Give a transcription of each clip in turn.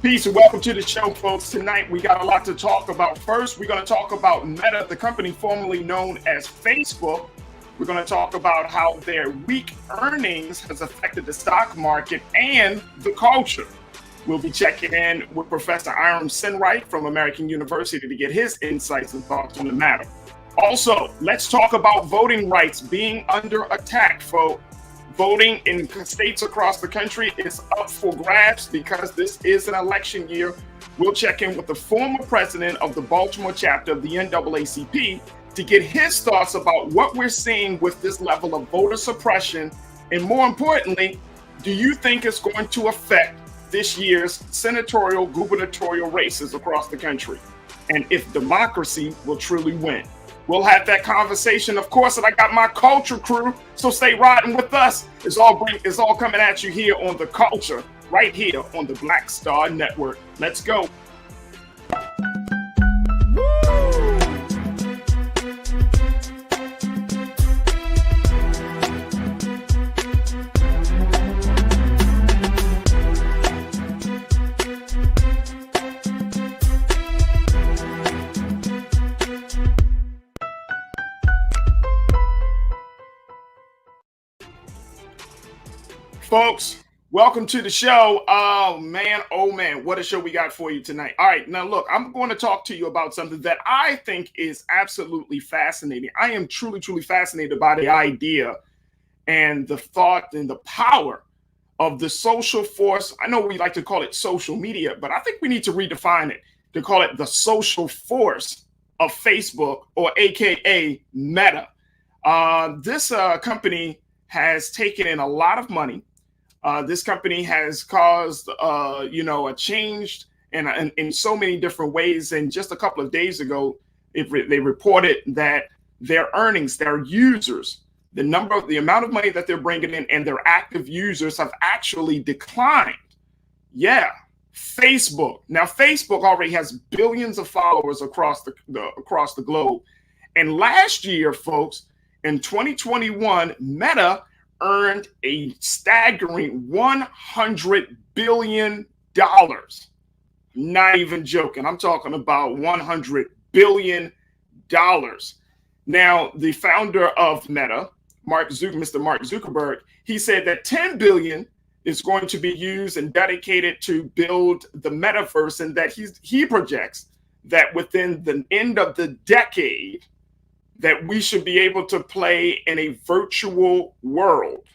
Peace and welcome to the show, folks. Tonight we got a lot to talk about. First, we're going to talk about Meta, the company formerly known as Facebook. We're going to talk about how their weak earnings has affected the stock market and the culture. We'll be checking in with Professor Iram Sinwright from American University to get his insights and thoughts on the matter. Also, let's talk about voting rights being under attack, folks. Voting in states across the country is up for grabs because this is an election year. We'll check in with the former president of the Baltimore chapter of the NAACP to get his thoughts about what we're seeing with this level of voter suppression. And more importantly, do you think it's going to affect this year's senatorial, gubernatorial races across the country? And if democracy will truly win? We'll have that conversation, of course, and I got my culture crew, so stay riding with us. It's all coming at you here on The Culture, right here on the Black Star Network. Let's go. Folks, welcome to the show. Oh man, what a show we got for you tonight. All right, now look, I'm going to talk to you about something that I think is absolutely fascinating. I am truly fascinated by the idea and the thought and the power of the social force. I know we like to call it social media, but I think we need to redefine it to call it the social force of Facebook, or AKA Meta. This company has taken in a lot of money. This company has caused, a change in so many different ways. And just a couple of days ago, they reported that their earnings, their users, the amount of money that they're bringing in, and their active users have actually declined. Yeah, Facebook. Now, Facebook already has billions of followers across the globe. And last year, folks, in 2021, Meta earned a staggering $100 billion. Not even joking. I'm talking about $100 billion. Now, the founder of Meta, Mr. Mark Zuckerberg, he said that $10 billion is going to be used and dedicated to build the metaverse, and that he projects that within the end of the decade, that we should be able to play in a virtual world.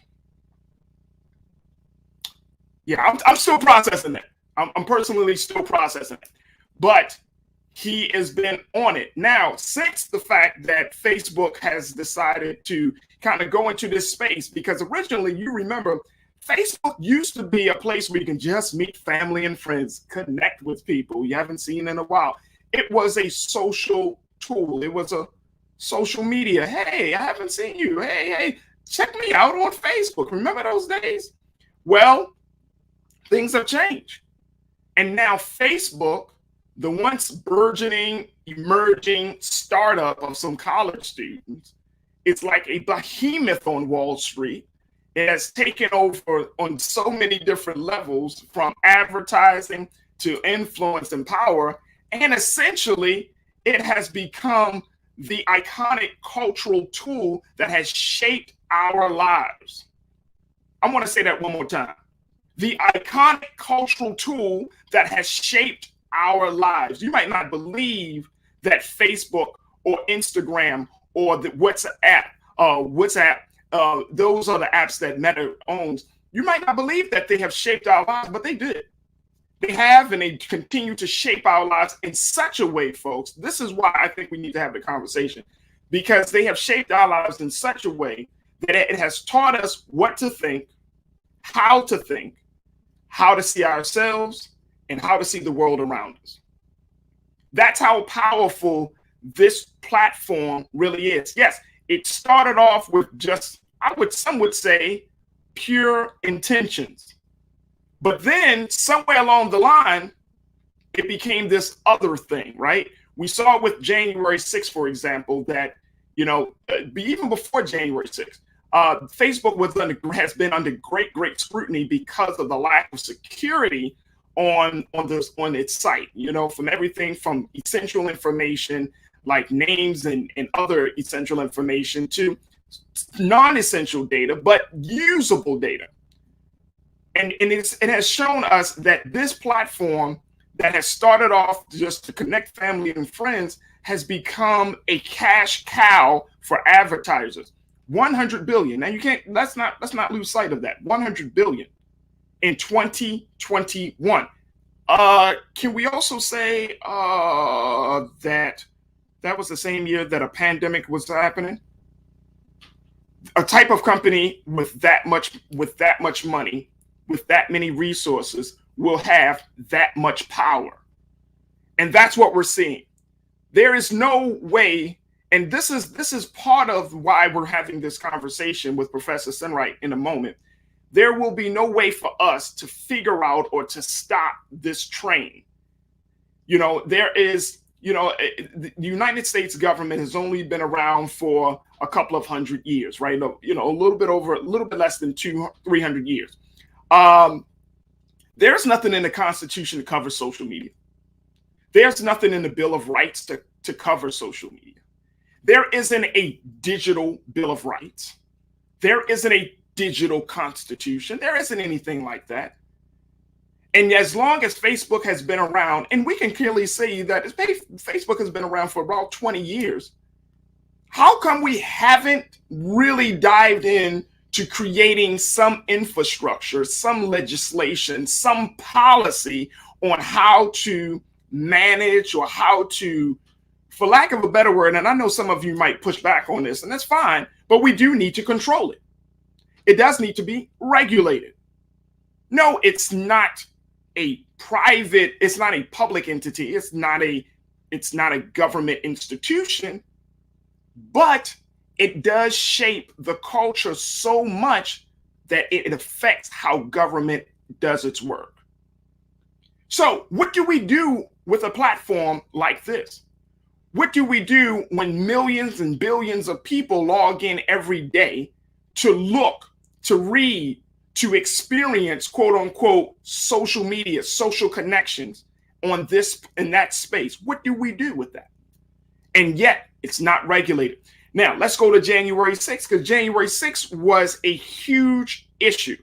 Yeah, I'm still processing that. I'm personally still processing it. But he has been on it. Now, since the fact that Facebook has decided to kind of go into this space, because originally, you remember, Facebook used to be a place where you can just meet family and friends, connect with people you haven't seen in a while. It was a social tool. It was a social media. Hey, I haven't seen you. Hey, check me out on Facebook. Remember those days? Well, things have changed. And now Facebook, the once burgeoning, emerging startup of some college students, it's like a behemoth on Wall Street. It has taken over on so many different levels, from advertising to influence and power. And essentially, it has become the iconic cultural tool that has shaped our lives. I want to say that one more time. The iconic cultural tool that has shaped our lives. You might not believe that Facebook or Instagram or the WhatsApp, those are the apps that Meta owns. You might not believe that they have shaped our lives, but they did. They have, and they continue to shape our lives in such a way, folks. This is why I think we need to have the conversation, because they have shaped our lives in such a way that it has taught us what to think, how to see ourselves, and how to see the world around us. That's how powerful this platform really is. Yes, it started off with just, some would say, pure intentions. But then somewhere along the line, it became this other thing, right? We saw with January 6th, for example, that, even before January 6th, Facebook has been under great scrutiny because of the lack of security on its site, from everything from essential information like names and other essential information to non-essential data, but usable data. And it has shown us that this platform that has started off just to connect family and friends has become a cash cow for advertisers. 100 billion. Now let's not lose sight of that. 100 billion in 2021. Can we also say that was the same year that a pandemic was happening? A type of company with that much money, with that many resources, will have that much power. And that's what we're seeing. There is no way, and this is part of why we're having this conversation with Professor Senwright in a moment. There will be no way for us to figure out or to stop this train. There is, the United States government has only been around for a couple of hundred years, right? A little bit less than 300 years. There's nothing in the Constitution to cover social media. There's nothing in the Bill of Rights to cover social media. There isn't a digital Bill of Rights. There isn't a digital constitution. There isn't anything like that. And as long as Facebook has been around, and we can clearly see that Facebook has been around for about 20 years, how come we haven't really dived in to creating some infrastructure, some legislation, some policy on how to manage or how to, for lack of a better word, and I know some of you might push back on this, and that's fine, but we do need to control it. It does need to be regulated. No, it's not a private, it's not a public entity, it's not a government institution, but it does shape the culture so much that it affects how government does its work. So what do we do with a platform like this? What do we do when millions and billions of people log in every day to look, to read, to experience, quote unquote, social media, social connections on this and that space? What do we do with that? And yet it's not regulated. Now let's go to January 6th, because January 6th was a huge issue.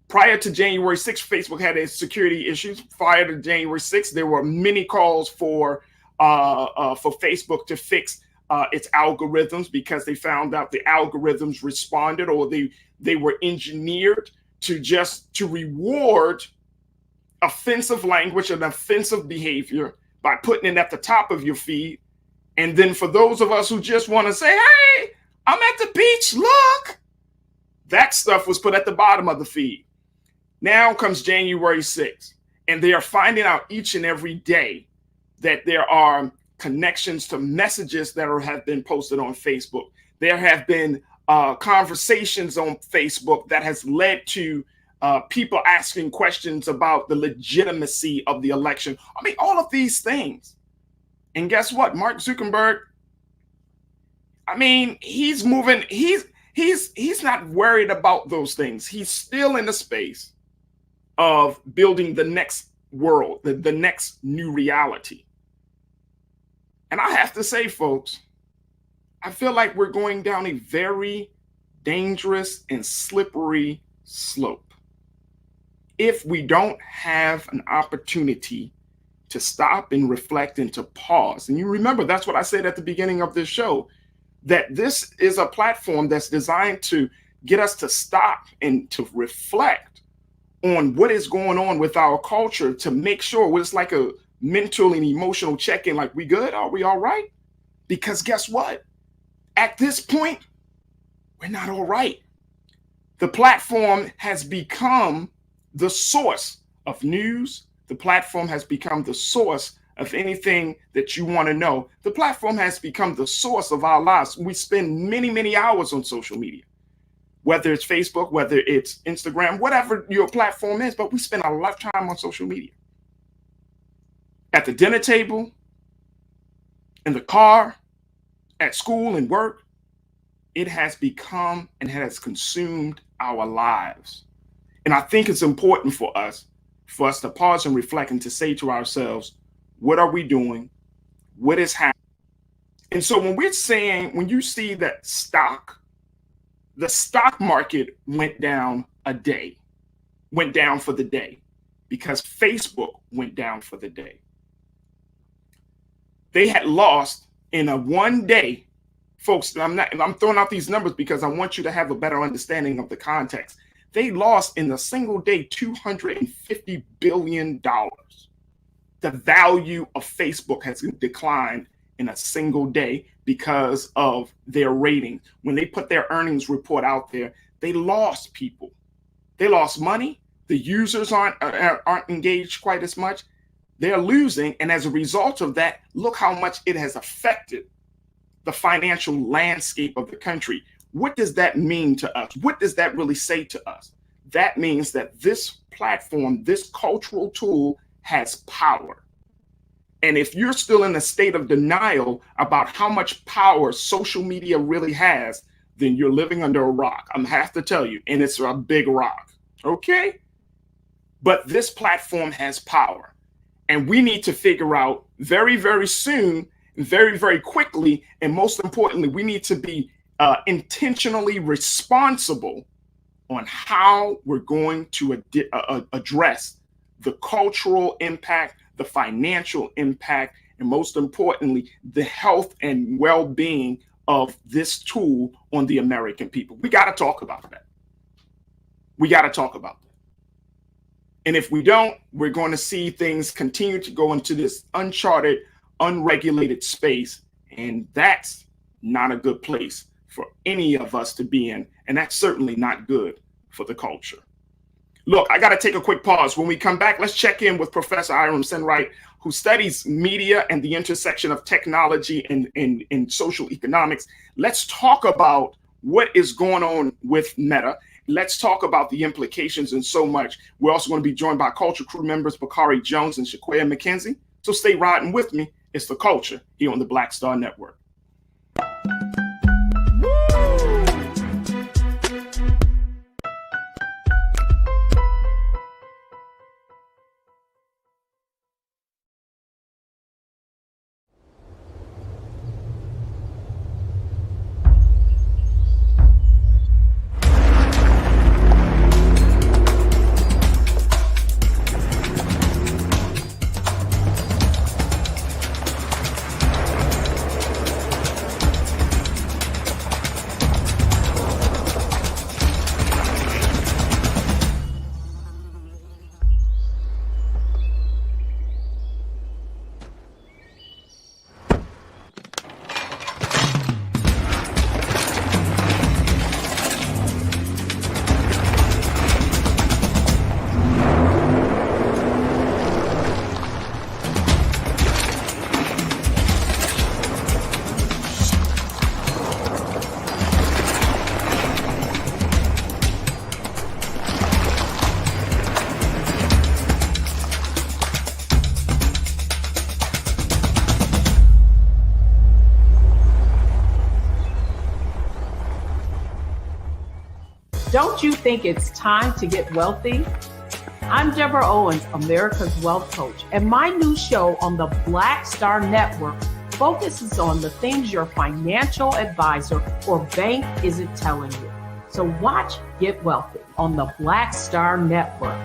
Prior to January 6th, Facebook had its security issues. Prior to January 6th, there were many calls for Facebook to fix its algorithms, because they found out the algorithms responded, or they were engineered to reward offensive language and offensive behavior by putting it at the top of your feed. And then for those of us who just want to say, hey, I'm at the beach, look, that stuff was put at the bottom of the feed. Now comes January 6th, and they are finding out each and every day that there are connections to messages that have been posted on Facebook. There have been conversations on Facebook that has led to people asking questions about the legitimacy of the election. I mean, all of these things. And guess what? Mark Zuckerberg, I mean, he's moving. He's not worried about those things. He's still in the space of building the next world, the next new reality. And I have to say, folks, I feel like we're going down a very dangerous and slippery slope if we don't have an opportunity to stop and reflect and to pause. And you remember, that's what I said at the beginning of this show, that this is a platform that's designed to get us to stop and to reflect on what is going on with our culture, to make sure it's like a mental and emotional check-in, like, we good? Are we all right? Because guess what? At this point, we're not all right. The platform has become the source of news. The platform has become the source of anything that you want to know. The platform has become the source of our lives. We spend many, many hours on social media, whether it's Facebook, whether it's Instagram, whatever your platform is, but we spend a lot of time on social media. At the dinner table, in the car, at school and work, it has become and has consumed our lives. And I think it's important for us for us to pause and reflect and to say to ourselves, what are we doing? What is happening? And so when we're saying, when you see that the stock market went down for the day because Facebook went down for the day. They had lost in a one day, folks. I'm throwing out these numbers because I want you to have a better understanding of the context. They lost in a single day $250 billion. The value of Facebook has declined in a single day because of their rating. When they put their earnings report out there, they lost people. They lost money. The users aren't engaged quite as much. They're losing. And as a result of that, look how much it has affected the financial landscape of the country. What does that mean to us? What does that really say to us? That means that this platform, this cultural tool, has power. And if you're still in a state of denial about how much power social media really has, then you're living under a rock. I'm have to tell you, and it's a big rock. Okay? But this platform has power. And we need to figure out very, very soon, very, very quickly, and most importantly, we need to be intentionally responsible on how we're going to address the cultural impact, the financial impact, and most importantly, the health and well-being of this tool on the American people. We got to talk about that. We got to talk about that. And if we don't, we're going to see things continue to go into this uncharted, unregulated space. And that's not a good place for any of us to be in. And that's certainly not good for the culture. Look, I got to take a quick pause. When we come back, let's check in with Professor Iram Senwright, who studies media and the intersection of technology and social economics. Let's talk about what is going on with Meta. Let's talk about the implications and so much. We're also going to be joined by Culture Crew members Bakari Jones and Shaquaya McKenzie. So stay riding with me. It's The Culture here on the Black Star Network. Don't you think it's time to get wealthy? I'm Deborah Owens, America's Wealth Coach, and my new show on the Black Star Network focuses on the things your financial advisor or bank isn't telling you. So watch Get Wealthy on the Black Star Network.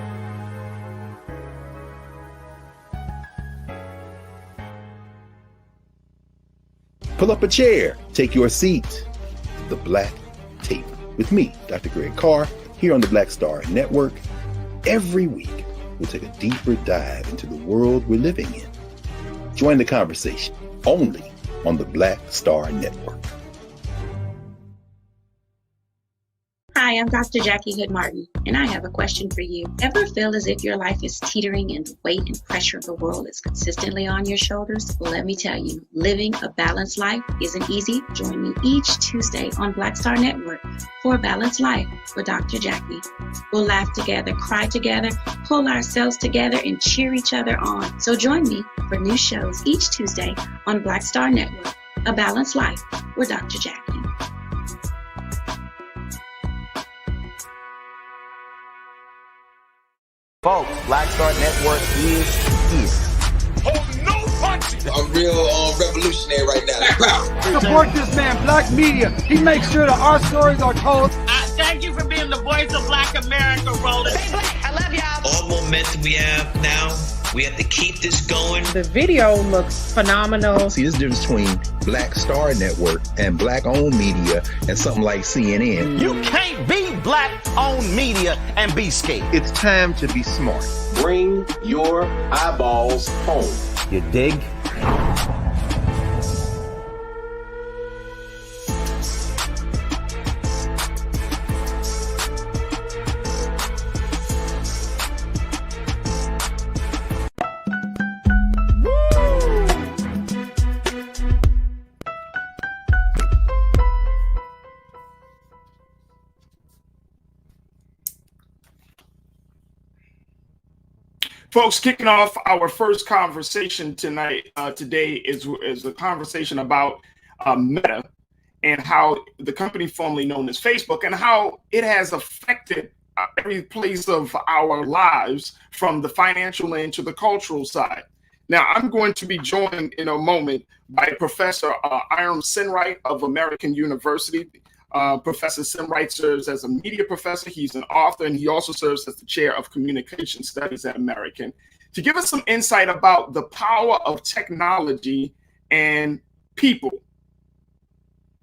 Pull up a chair, take your seat. The Black Tape with me, Dr. Greg Carr, here on the Black Star Network. Every week, we'll take a deeper dive into the world we're living in. Join the conversation only on the Black Star Network. Hi, I'm Dr. Jackie Hood Martin, and I have a question for you. Ever feel as if your life is teetering and the weight and pressure of the world is consistently on your shoulders? Well, let me tell you, living a balanced life isn't easy. Join me each Tuesday on Black Star Network for A Balanced Life with Dr. Jackie. We'll laugh together, cry together, pull ourselves together, and cheer each other on. So join me for new shows each Tuesday on Black Star Network, A Balanced Life with Dr. Jackie. Folks, Black Star Network is here. Oh, no punches! I'm real revolutionary right now. Support this man, Black Media. He makes sure that our stories are told. Thank you for being the voice of Black America, Roland. Stay black. I love y'all. All momentum we have now, we have to keep this going. The video looks phenomenal. See, this difference between Black Star Network and Black-owned media and something like CNN. You can't be Black-owned media and be scared. It's time to be smart. Bring your eyeballs home. You dig? Folks, kicking off our first conversation today is a conversation about Meta and how the company formerly known as Facebook and how it has affected every place of our lives, from the financial end to the cultural side. Now, I'm going to be joined in a moment by Professor Iram Sinwright of American University. Professor Sinwright serves as a media professor. He's an author, and he also serves as the chair of communication studies at American, to give us some insight about the power of technology and people.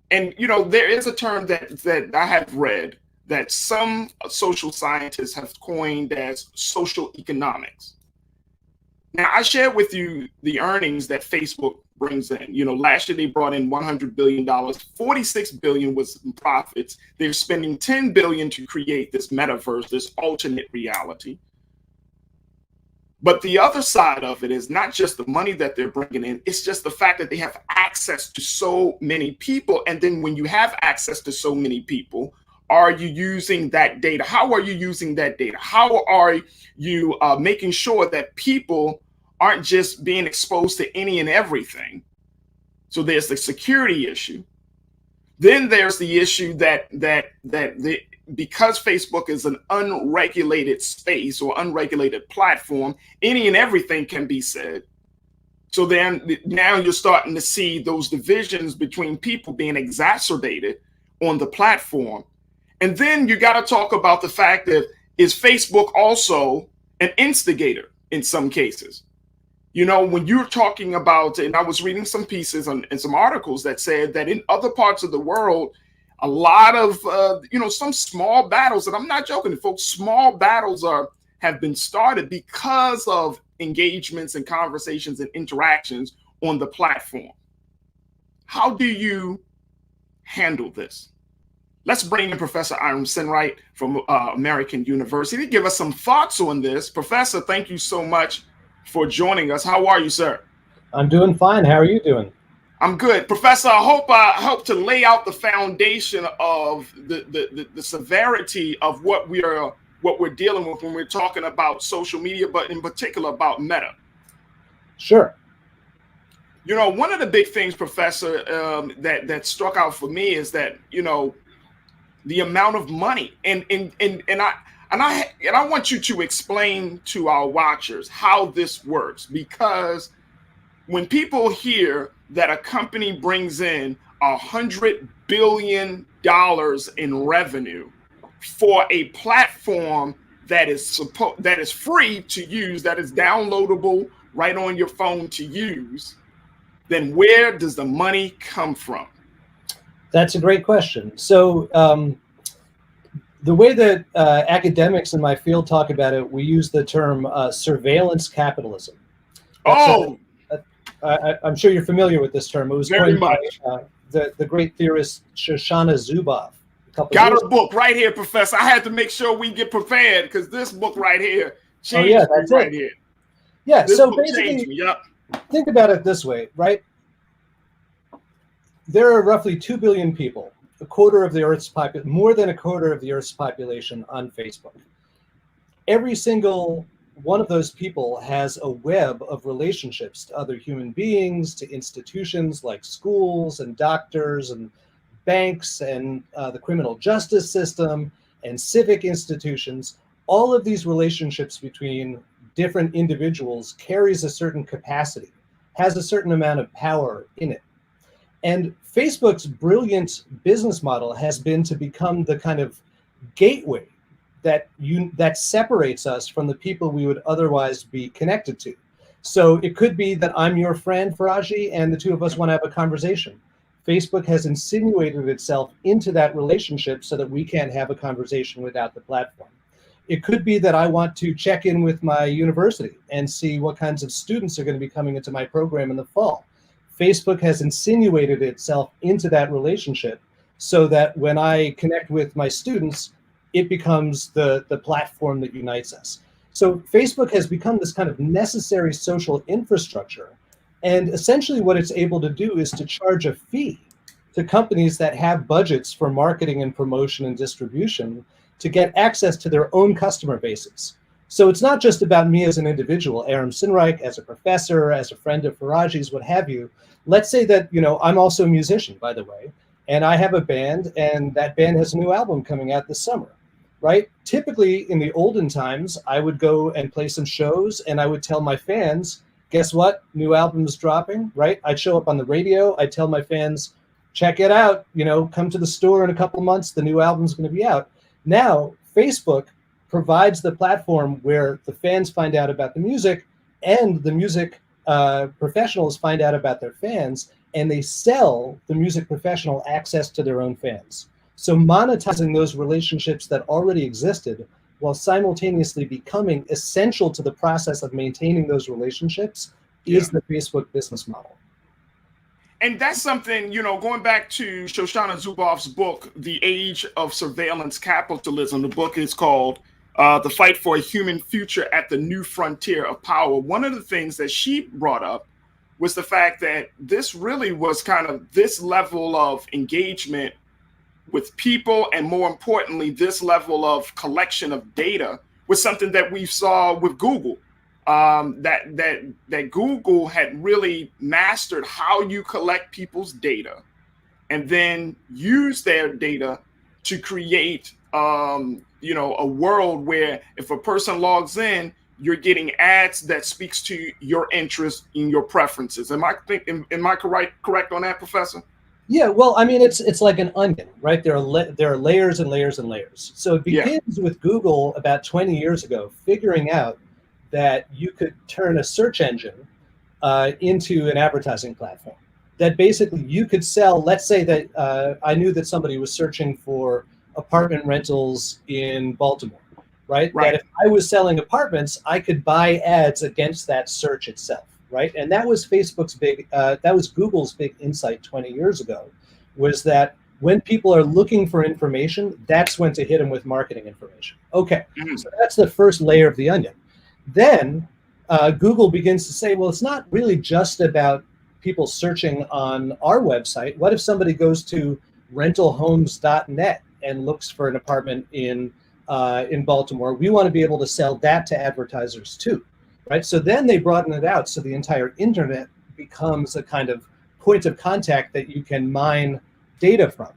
And, you know, there is a term that I have read that some social scientists have coined as social economics. Now, I shared with you the earnings that Facebook brings in. You know, last year they brought in $100 billion, $46 billion was in profits. They're spending $10 billion to create this metaverse, this alternate reality. But the other side of it is not just the money that they're bringing in, it's just the fact that they have access to so many people. And then when you have access to so many people, are you using that data? How are you using that data? How are you making sure that people aren't just being exposed to any and everything? So there's the security issue. Then there's the issue that because Facebook is an unregulated space or unregulated platform, any and everything can be said. So then now you're starting to see those divisions between people being exacerbated on the platform. And then you got to talk about the fact that, is Facebook also an instigator in some cases? You know, when you're talking about, and I was reading some pieces and some articles that said that in other parts of the world, a lot of, some small battles, and I'm not joking, folks, small battles have been started because of engagements and conversations and interactions on the platform. How do you handle this? Let's bring in Professor Iram Sinwright from American University to give us some thoughts on this. Professor, thank you so much for joining us. How are you, sir? I'm doing fine. How are you doing? I'm good. Professor, I hope to lay out the foundation of the severity of what we're dealing with when we're talking about social media, but in particular about Meta. Sure. You know, one of the big things, Professor, that struck out for me is that, you know, the amount of money, and I want you to explain to our watchers how this works, because when people hear that a company brings in $100 billion in revenue for a platform that is free to use, that is downloadable right on your phone to use, then where does the money come from? That's a great question. So the way that academics in my field talk about it, we use the term surveillance capitalism. I'm sure you're familiar with this term. It was very coined by much the great theorist Shoshana Zuboff. Got her book right here, Professor. I had to make sure we get prepared because this book right here changed me right here. Yeah, this so book basically, changed me. Yep. Think about it this way, right? There are roughly 2 billion people, more than a quarter of the Earth's population on Facebook. Every single one of those people has a web of relationships to other human beings, to institutions like schools and doctors and banks and the criminal justice system and civic institutions, all of these relationships between different individuals carries a certain capacity, has a certain amount of power in it. And Facebook's brilliant business model has been to become the kind of gateway that separates us from the people we would otherwise be connected to. So it could be that I'm your friend, Farajii, and the two of us want to have a conversation. Facebook has insinuated itself into that relationship so that we can't have a conversation without the platform. It could be that I want to check in with my university and see what kinds of students are going to be coming into my program in the fall. Facebook has insinuated itself into that relationship so that when I connect with my students, it becomes the platform that unites us. So Facebook has become this kind of necessary social infrastructure. And essentially what it's able to do is to charge a fee to companies that have budgets for marketing and promotion and distribution to get access to their own customer bases. So it's not just about me as an individual, Aram Sinreich, as a professor, as a friend of Faraji's, what have you. Let's say that, I'm also a musician, by the way, and I have a band, and that band has a new album coming out this summer, right? Typically, in the olden times, I would go and play some shows, and I would tell my fans, guess what? New album is dropping, right? I'd show up on the radio. I'd tell my fans, check it out. Come to the store in a couple months. The new album's going to be out. Now, Facebook provides the platform where the fans find out about the music and the music professionals find out about their fans, and they sell the music professional access to their own fans. So monetizing those relationships that already existed while simultaneously becoming essential to the process of maintaining those relationships is the Facebook business model. And that's something, going back to Shoshana Zuboff's book, The Age of Surveillance Capitalism. The book is called The Fight for a Human Future at the New Frontier of Power. One of the things that she brought up was the fact that this really was kind of this level of engagement with people, and more importantly, this level of collection of data was something that we saw with Google. That Google had really mastered how you collect people's data and then use their data to create, a world where if a person logs in, you're getting ads that speaks to your interests and your preferences. Am I correct on that, Professor? Yeah, well, I mean, it's like an onion, right? There are layers and layers and layers. So it begins with Google about 20 years ago, figuring out that you could turn a search engine into an advertising platform. That basically you could sell, let's say that I knew that somebody was searching for apartment rentals in Baltimore, right? That if I was selling apartments, I could buy ads against that search itself, right? And that was that was Google's big insight 20 years ago, was that when people are looking for information, that's when to hit them with marketing information. Okay, so that's the first layer of the onion. Then Google begins to say, well, it's not really just about people searching on our website. What if somebody goes to rentalhomes.net and looks for an apartment in Baltimore? We want to be able to sell that to advertisers too, right? So then they broaden it out so the entire internet becomes a kind of point of contact that you can mine data from.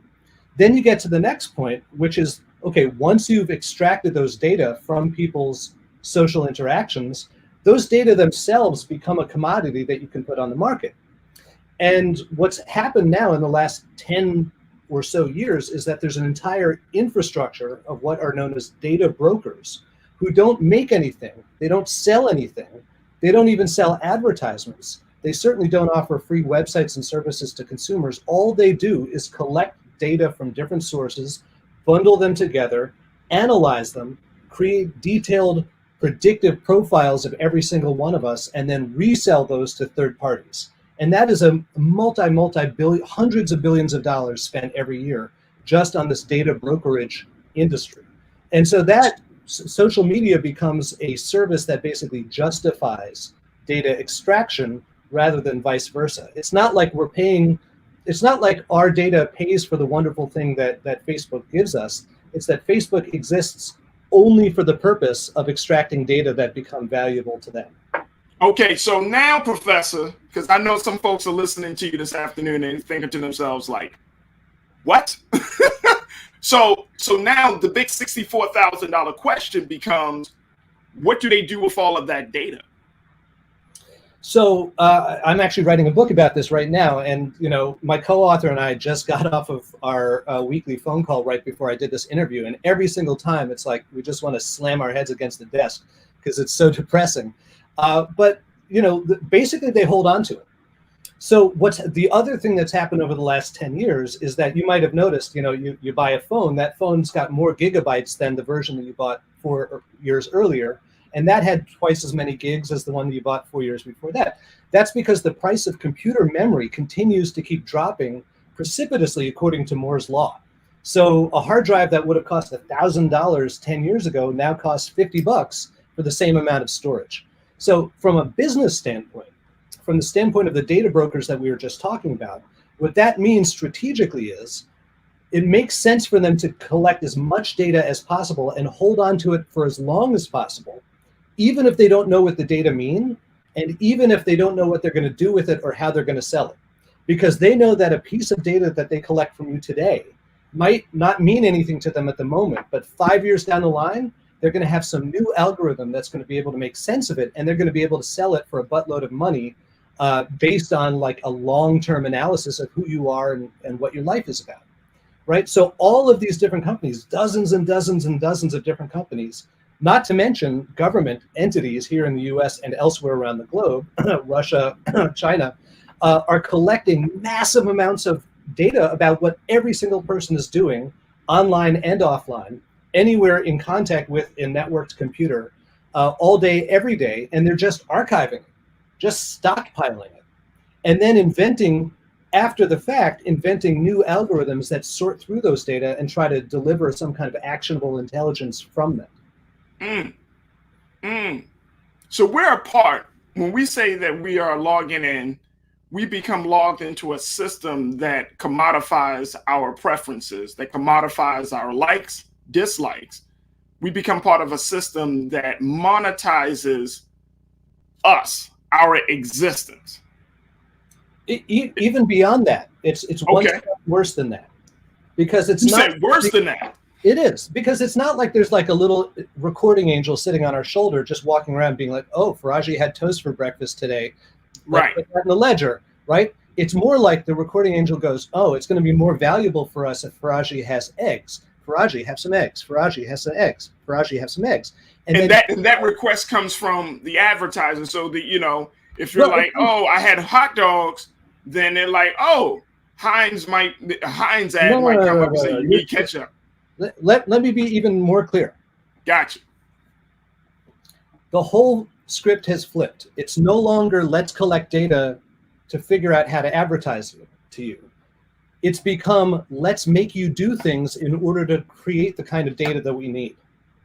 Then you get to the next point, which is, okay, once you've extracted those data from people's social interactions, those data themselves become a commodity that you can put on the market. And what's happened now in the last 10 or so years is that there's an entire infrastructure of what are known as data brokers who don't make anything. They don't sell anything. They don't even sell advertisements. They certainly don't offer free websites and services to consumers. All they do is collect data from different sources, bundle them together, analyze them, create detailed predictive profiles of every single one of us, and then resell those to third parties. And that is a multi-billion, hundreds of billions of dollars spent every year just on this data brokerage industry. And so that social media becomes a service that basically justifies data extraction rather than vice versa. It's not like it's not like our data pays for the wonderful thing that Facebook gives us. It's that Facebook exists only for the purpose of extracting data that become valuable to them. Okay, so now, Professor, because I know some folks are listening to you this afternoon and thinking to themselves like, what? So now the big $64,000 question becomes, what do they do with all of that data? So I'm actually writing a book about this right now, and my co-author and I just got off of our weekly phone call right before I did this interview, and every single time it's like we just want to slam our heads against the desk because it's so depressing. But basically they hold on to it. So what's the other thing that's happened over the last 10 years is that you might have noticed, you buy a phone, that phone's got more gigabytes than the version that you bought 4 years earlier. And that had twice as many gigs as the one that you bought 4 years before that. That's because the price of computer memory continues to keep dropping precipitously according to Moore's law. So a hard drive that would have cost $1,000 10 years ago now costs $50 for the same amount of storage. So from a business standpoint, from the standpoint of the data brokers that we were just talking about, what that means strategically is it makes sense for them to collect as much data as possible and hold on to it for as long as possible, even if they don't know what the data mean, and even if they don't know what they're going to do with it or how they're going to sell it. Because they know that a piece of data that they collect from you today might not mean anything to them at the moment, but 5 years down the line, they're going to have some new algorithm that's going to be able to make sense of it, and they're going to be able to sell it for a buttload of money based on like a long-term analysis of who you are and what your life is about, right? So all of these different companies, dozens and dozens and dozens of different companies, not to mention government entities here in the US and elsewhere around the globe, Russia, China, are collecting massive amounts of data about what every single person is doing online and offline, anywhere in contact with a networked computer, all day, every day, and they're just archiving it, just stockpiling it, and then after the fact, inventing new algorithms that sort through those data and try to deliver some kind of actionable intelligence from them. So we're a part, when we say that we are logging in, we become logged into a system that commodifies our preferences, that commodifies our likes, dislikes. We become part of a system that monetizes us, our existence. Even beyond that, it's one step worse than that, because it's not worse than that. It is, because it's not like there's like a little recording angel sitting on our shoulder just walking around being like, oh, Farajii had toast for breakfast today. Right. Put that in the ledger, right? It's more like the recording angel goes, oh, it's going to be more valuable for us if Farajii has eggs. Farajii, have some eggs. Farajii has some eggs. Farajii, have some eggs. And that request comes from the advertiser. So that, if you're like, oh, I had hot dogs, then they're like, oh, Heinz ad might come up and say, you need ketchup. Let me be even more clear. Gotcha. The whole script has flipped. It's no longer let's collect data to figure out how to advertise it to you. It's become let's make you do things in order to create the kind of data that we need.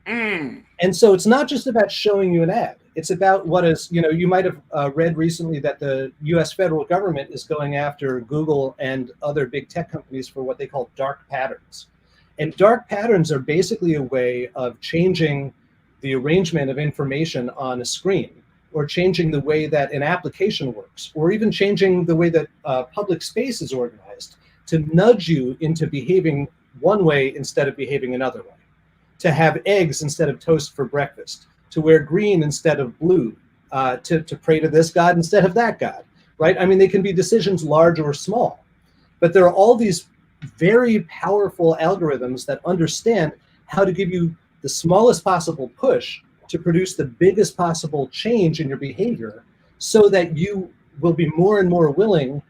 And so it's not just about showing you an ad. It's about what is, you might have read recently that the US federal government is going after Google and other big tech companies for what they call dark patterns. And dark patterns are basically a way of changing the arrangement of information on a screen, or changing the way that an application works, or even changing the way that public space is organized to nudge you into behaving one way instead of behaving another way, to have eggs instead of toast for breakfast, to wear green instead of blue, to pray to this God instead of that God, right? I mean, they can be decisions large or small, but there are all these very powerful algorithms that understand how to give you the smallest possible push to produce the biggest possible change in your behavior, so that you will be more and more willing,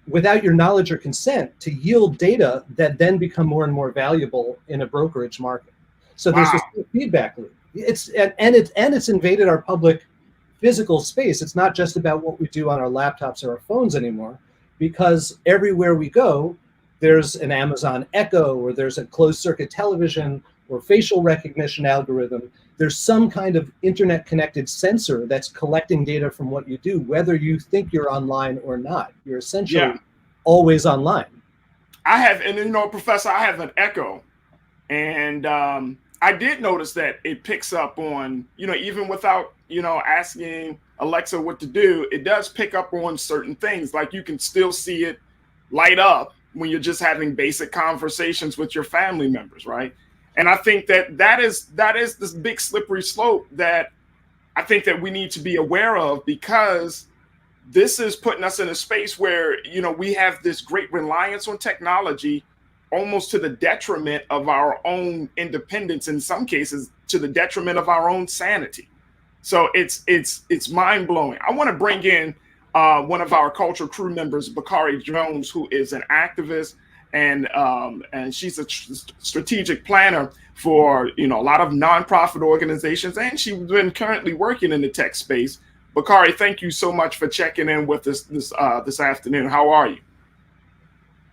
without your knowledge or consent, to yield data that then become more and more valuable in a brokerage market. So there's this feedback loop. It's invaded our public physical space. It's not just about what we do on our laptops or our phones anymore, because everywhere we go, there's an Amazon Echo, or there's a closed circuit television, or facial recognition algorithm. There's some kind of internet connected sensor that's collecting data from what you do, whether you think you're online or not. You're essentially always online. I have, and Professor, I have an Echo, and I did notice that it picks up on, even without, asking Alexa what to do, it does pick up on certain things. Like you can still see it light up when you're just having basic conversations with your family members, right? And I think that is this big slippery slope that I think that we need to be aware of, because this is putting us in a space where, you know, we have this great reliance on technology, almost to the detriment of our own independence, in some cases to the detriment of our own sanity. So it's mind blowing. I want to bring in one of our cultural crew members, Bakari Jones, who is an activist, and she's a strategic planner for, you know, a lot of nonprofit organizations, and she's been currently working in the tech space. Bakari, thank you so much for checking in with us this afternoon. How are you?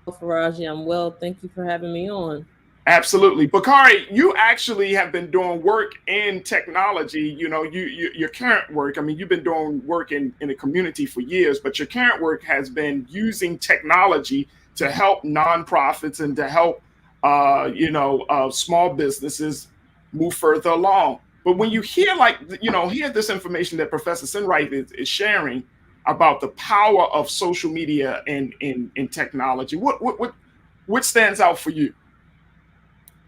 Farajii, I'm well. Thank you for having me on. Absolutely. Bakari, you actually have been doing work in technology. You know, your current work, I mean, you've been doing work in the community for years, but your current work has been using technology to help nonprofits and to help, small businesses move further along. But when you hear hear this information that Professor Sinwright is sharing about the power of social media in technology, what stands out for you?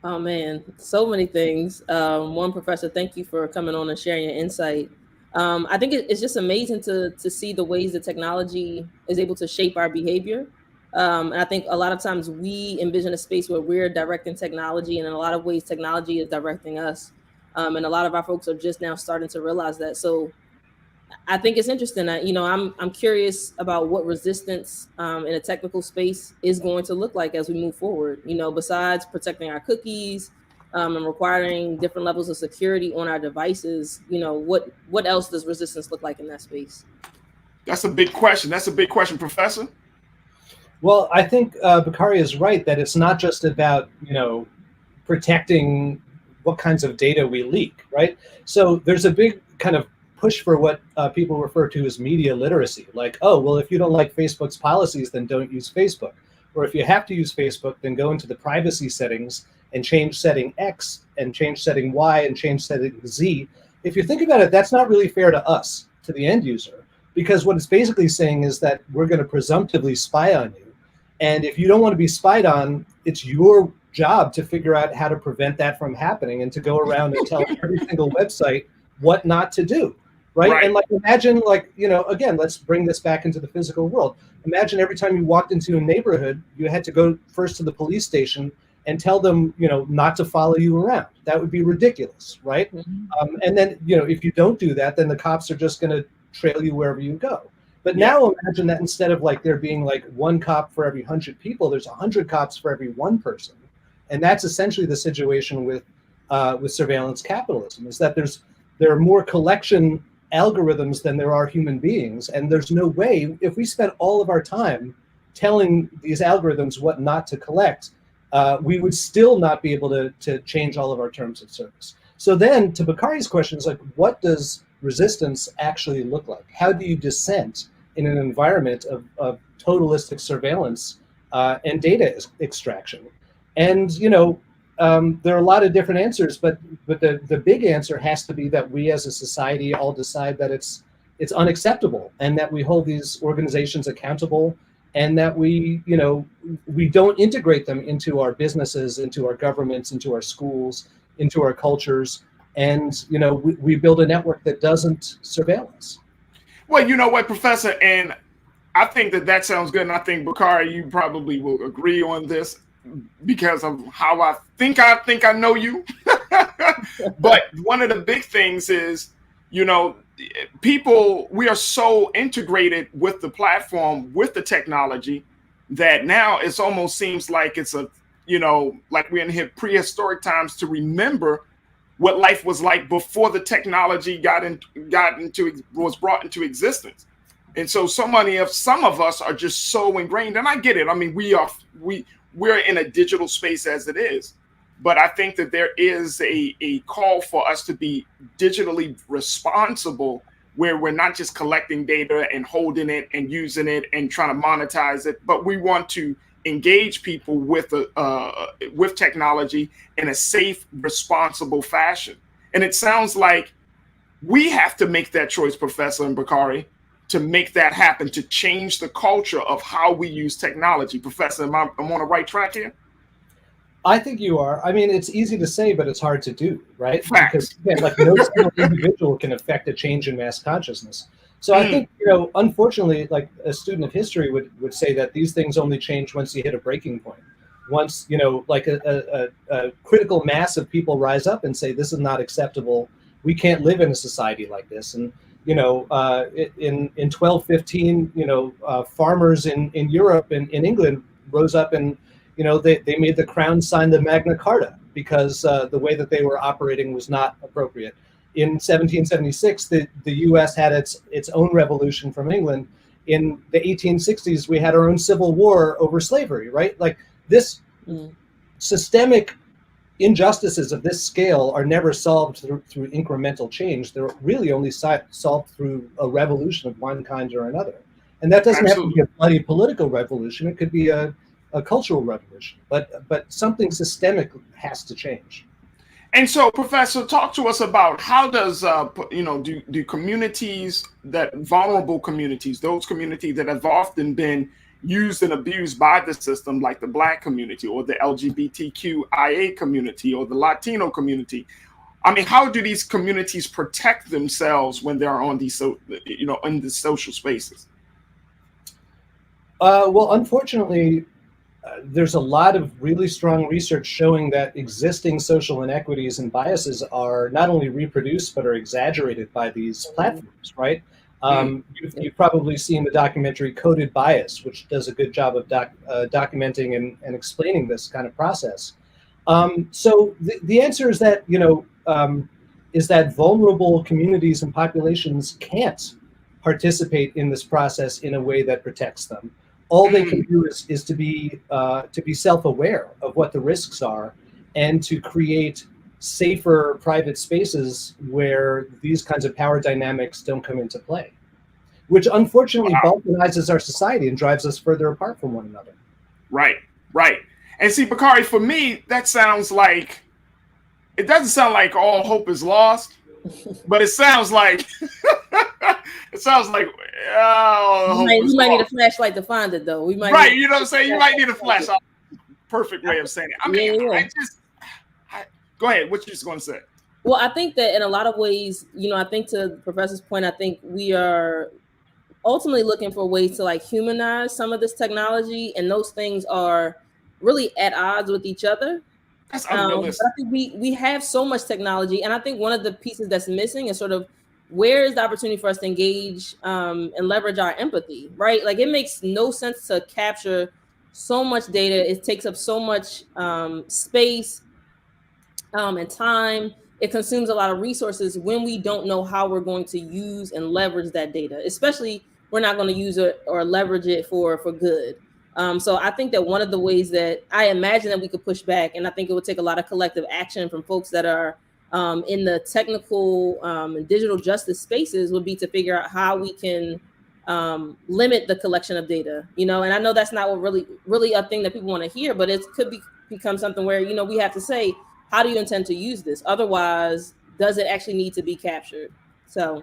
Oh man, so many things. One, Professor, thank you for coming on and sharing your insight. I think it's just amazing to see the ways that technology is able to shape our behavior. And I think a lot of times we envision a space where we're directing technology, and in a lot of ways, technology is directing us. And a lot of our folks are just now starting to realize that. So I think it's interesting that, I'm curious about what resistance in a technical space is going to look like as we move forward, besides protecting our cookies and requiring different levels of security on our devices. What else does resistance look like in that space? That's a big question. Professor. Well, I think Bakari is right that it's not just about, protecting what kinds of data we leak, right? So there's a big kind of push for what people refer to as media literacy. Like, oh, well, if you don't like Facebook's policies, then don't use Facebook. Or if you have to use Facebook, then go into the privacy settings and change setting X and change setting Y and change setting Z. If you think about it, that's not really fair to us, to the end user, because what it's basically saying is that we're going to presumptively spy on you. And if you don't want to be spied on, it's your job to figure out how to prevent that from happening and to go around and tell every single website what not to do. Right? And imagine again, let's bring this back into the physical world. Imagine every time you walked into a neighborhood, you had to go first to the police station and tell them, not to follow you around. That would be ridiculous, right? Mm-hmm. And then, if you don't do that, then the cops are just going to trail you wherever you go. But now imagine that instead of there being one cop for every 100 people, there's 100 cops for every one person. And that's essentially the situation with surveillance capitalism, is that there are more collection algorithms than there are human beings, and there's no way, if we spent all of our time telling these algorithms what not to collect, we would still not be able to change all of our terms of service. So then, to Bakari's question, is what does resistance actually look like? How do you dissent in an environment of totalistic surveillance and data extraction? And there are a lot of different answers, but the big answer has to be that we as a society all decide that it's unacceptable, and that we hold these organizations accountable, and that we don't integrate them into our businesses, into our governments, into our schools, into our cultures, and we build a network that doesn't surveil us. Well, you know what, Professor, and I think that sounds good, and I think Bakari, you probably will agree on this, because of how I think I know you. But one of the big things is, people, we are so integrated with the platform, with the technology, that now it almost seems like it's like we're in prehistoric times to remember what life was like before the technology was brought into existence. And so some of us are just so ingrained, and I get it. I mean, we're in a digital space as it is, but I think that there is a call for us to be digitally responsible, where we're not just collecting data and holding it and using it and trying to monetize it, but we want to engage people with technology in a safe, responsible fashion. And it sounds like we have to make that choice, Professor and Bakari, to make that happen, to change the culture of how we use technology? Professor, I'm on the right track here? I think you are. I mean, it's easy to say, but it's hard to do, right? Facts. Because again, like no single individual can affect a change in mass consciousness. So I think, unfortunately, like a student of history would say that these things only change once you hit a breaking point. Once, like a critical mass of people rise up and say, this is not acceptable. We can't live in a society like this. And, in 1215, farmers in Europe and in England rose up and, they made the crown sign the Magna Carta because the way that they were operating was not appropriate. In 1776, the U.S. had its own revolution from England. In the 1860s, we had our own civil war over slavery, right? Like this systemic injustices of this scale are never solved through incremental change. They're really only solved through a revolution of one kind or another. And that doesn't have to be a bloody political revolution. It could be a cultural revolution, but something systemic has to change. And so, Professor, talk to us about how does do communities, that vulnerable communities, those communities that have often been used and abused by the system, like the Black community or the LGBTQIA community or the Latino community, I mean, how do these communities protect themselves when they're on these in the social spaces? Well, unfortunately, there's a lot of really strong research showing that existing social inequities and biases are not only reproduced, but are exaggerated by these platforms, right? You've probably seen the documentary Coded Bias, which does a good job of documenting and explaining this kind of process. So the answer is that, vulnerable communities and populations can't participate in this process in a way that protects them. All they can do is to be self-aware of what the risks are and to create safer private spaces where these kinds of power dynamics don't come into play, which unfortunately balkanizes our society and drives us further apart from one another. Right. And see, Bakari, for me, that sounds like, it doesn't sound like all hope is lost, but it sounds like you might need a flashlight to find it, though. You know what I'm saying? You might need a flashlight. Perfect way of saying it. I mean, go ahead. What you just going to say? Well, I think that in a lot of ways, I think to the professor's point, I think we are ultimately looking for ways to like humanize some of this technology, and those things are really at odds with each other. That's unrealistic. I think we have so much technology, and I think one of the pieces that's missing is sort of where is the opportunity for us to engage and leverage our empathy, right? Like it makes no sense to capture so much data. It takes up so much space and time. It consumes a lot of resources when we don't know how we're going to use and leverage that data, especially we're not going to use it or leverage it for good. So I think that one of the ways that I imagine that we could push back, and I think it would take a lot of collective action from folks that are in the technical and digital justice spaces, would be to figure out how we can limit the collection of data, and I know that's not what really a thing that people want to hear, but it could become something where, we have to say, how do you intend to use this? Otherwise, does it actually need to be captured? So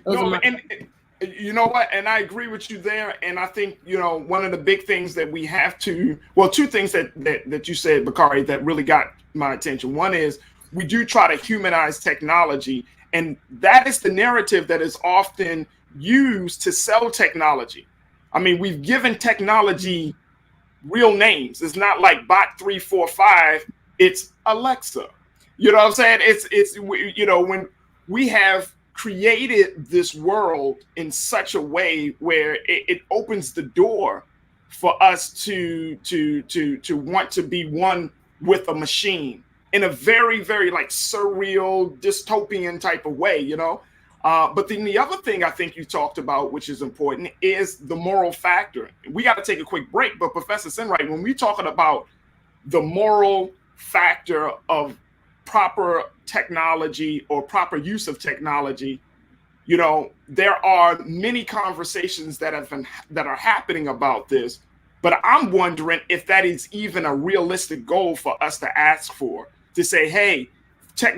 you know what? And I agree with you there. And I think, one of the big things that we have to, two things that you said, Bakari, that really got my attention. One is we do try to humanize technology. And that is the narrative that is often used to sell technology. I mean, we've given technology real names. It's not like Bot 345. It's Alexa. You know what I'm saying? It's when we have created this world in such a way where it opens the door for us to want to be one with a machine in a very, very like surreal, dystopian type of way, But then the other thing I think you talked about, which is important, is the moral factor. We got to take a quick break, but Professor Sinwright, when we're talking about the moral factor of proper technology or proper use of technology, there are many conversations that are happening about this, but I'm wondering if that is even a realistic goal for us to ask for, to say, hey, tech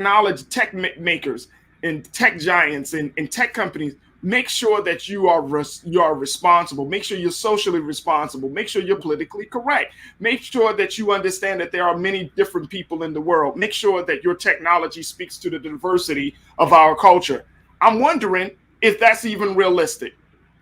makers and tech giants and tech companies, make sure that you are responsible. Make sure you're socially responsible. Make sure you're politically correct. Make sure that you understand that there are many different people in the world. Make sure that your technology speaks to the diversity of our culture. I'm wondering if that's even realistic.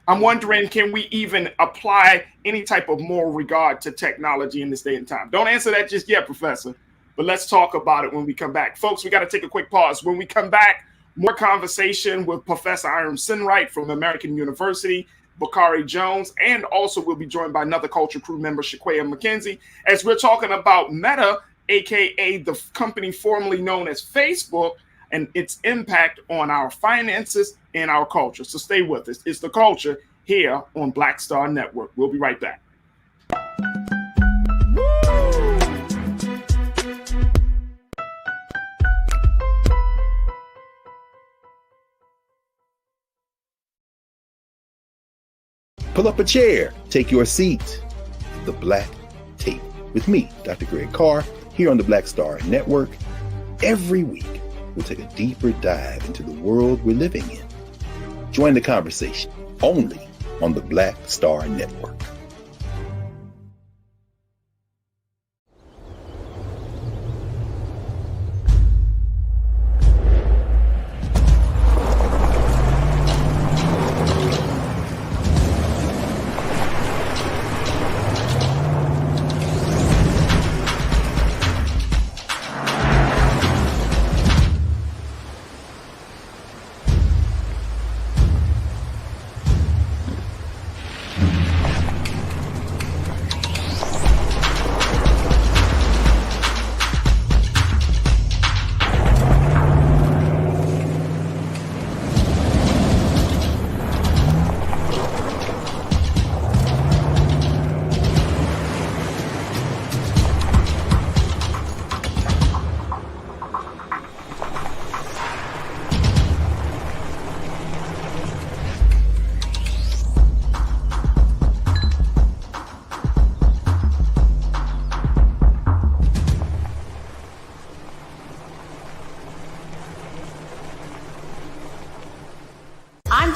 I'm wondering, can we even apply any type of moral regard to technology in this day and time? Don't answer that just yet, Professor, but let's talk about it when we come back. Folks, we got to take a quick pause. When we come back, more conversation with Professor Iram Sinwright from American University, Bakari Jones, and also we'll be joined by another Culture Crew member, Shaquaya McKenzie, as we're talking about Meta, aka the company formerly known as Facebook, and its impact on our finances and our culture. So stay with us. It's The Culture here on Black Star Network. We'll be right back. Pull up a chair, take your seat. The Black Tape with me, Dr. Greg Carr, here on the Black Star Network. Every week, we'll take a deeper dive into the world we're living in. Join the conversation only on the Black Star Network.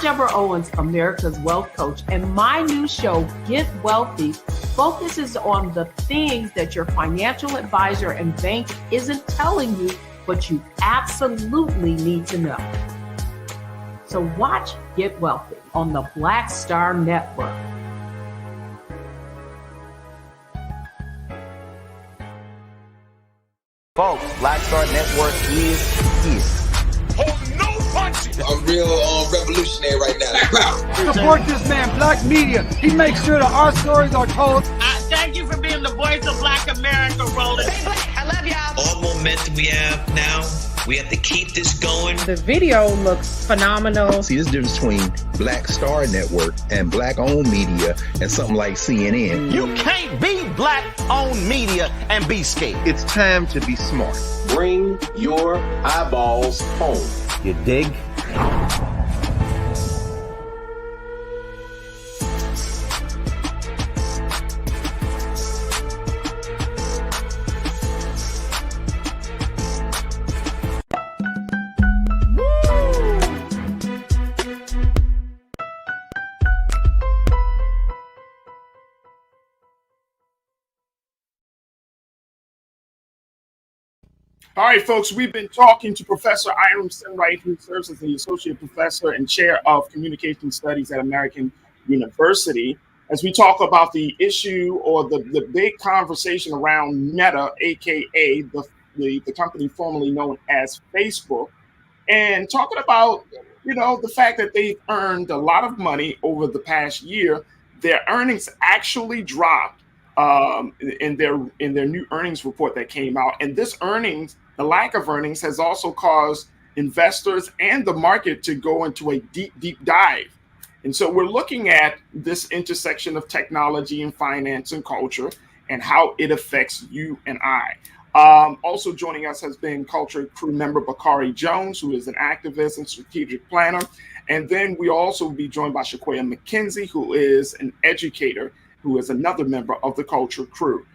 Deborah Owens, America's Wealth Coach, and my new show, Get Wealthy, focuses on the things that your financial advisor and bank isn't telling you, but you absolutely need to know. So watch Get Wealthy on the Black Star Network. Folks, Black Star Network is here. Hold no punches. I'm real revolutionary right now. Support this man, Black Media. He makes sure that our stories are told. Thank you for being the voice of Black America, Roland. Stay black. I love y'all. All momentum we have now, we have to keep this going. The video looks phenomenal. See, there's a difference between Black Star Network and Black-owned media and something like CNN. You can't be Black-owned media and be scared. It's time to be smart. Bring your eyeballs home. You dig? All right, folks, we've been talking to Professor Iram Sinwright, who serves as the Associate Professor and Chair of Communication Studies at American University, as we talk about the issue or the big conversation around Meta, aka the company formerly known as Facebook, and talking about, you know, the fact that they've earned a lot of money over the past year. Their earnings actually dropped in their new earnings report that came out, and this earnings, the lack of earnings, has also caused investors and the market to go into a deep dive. And so we're looking at this intersection of technology and finance and culture and how it affects you and I. Also joining us has been Culture Crew member Bakari Jones, who is an activist and strategic planner. And then we also will be joined by Shaquaya McKenzie, who is an educator, who is another member of the Culture Crew.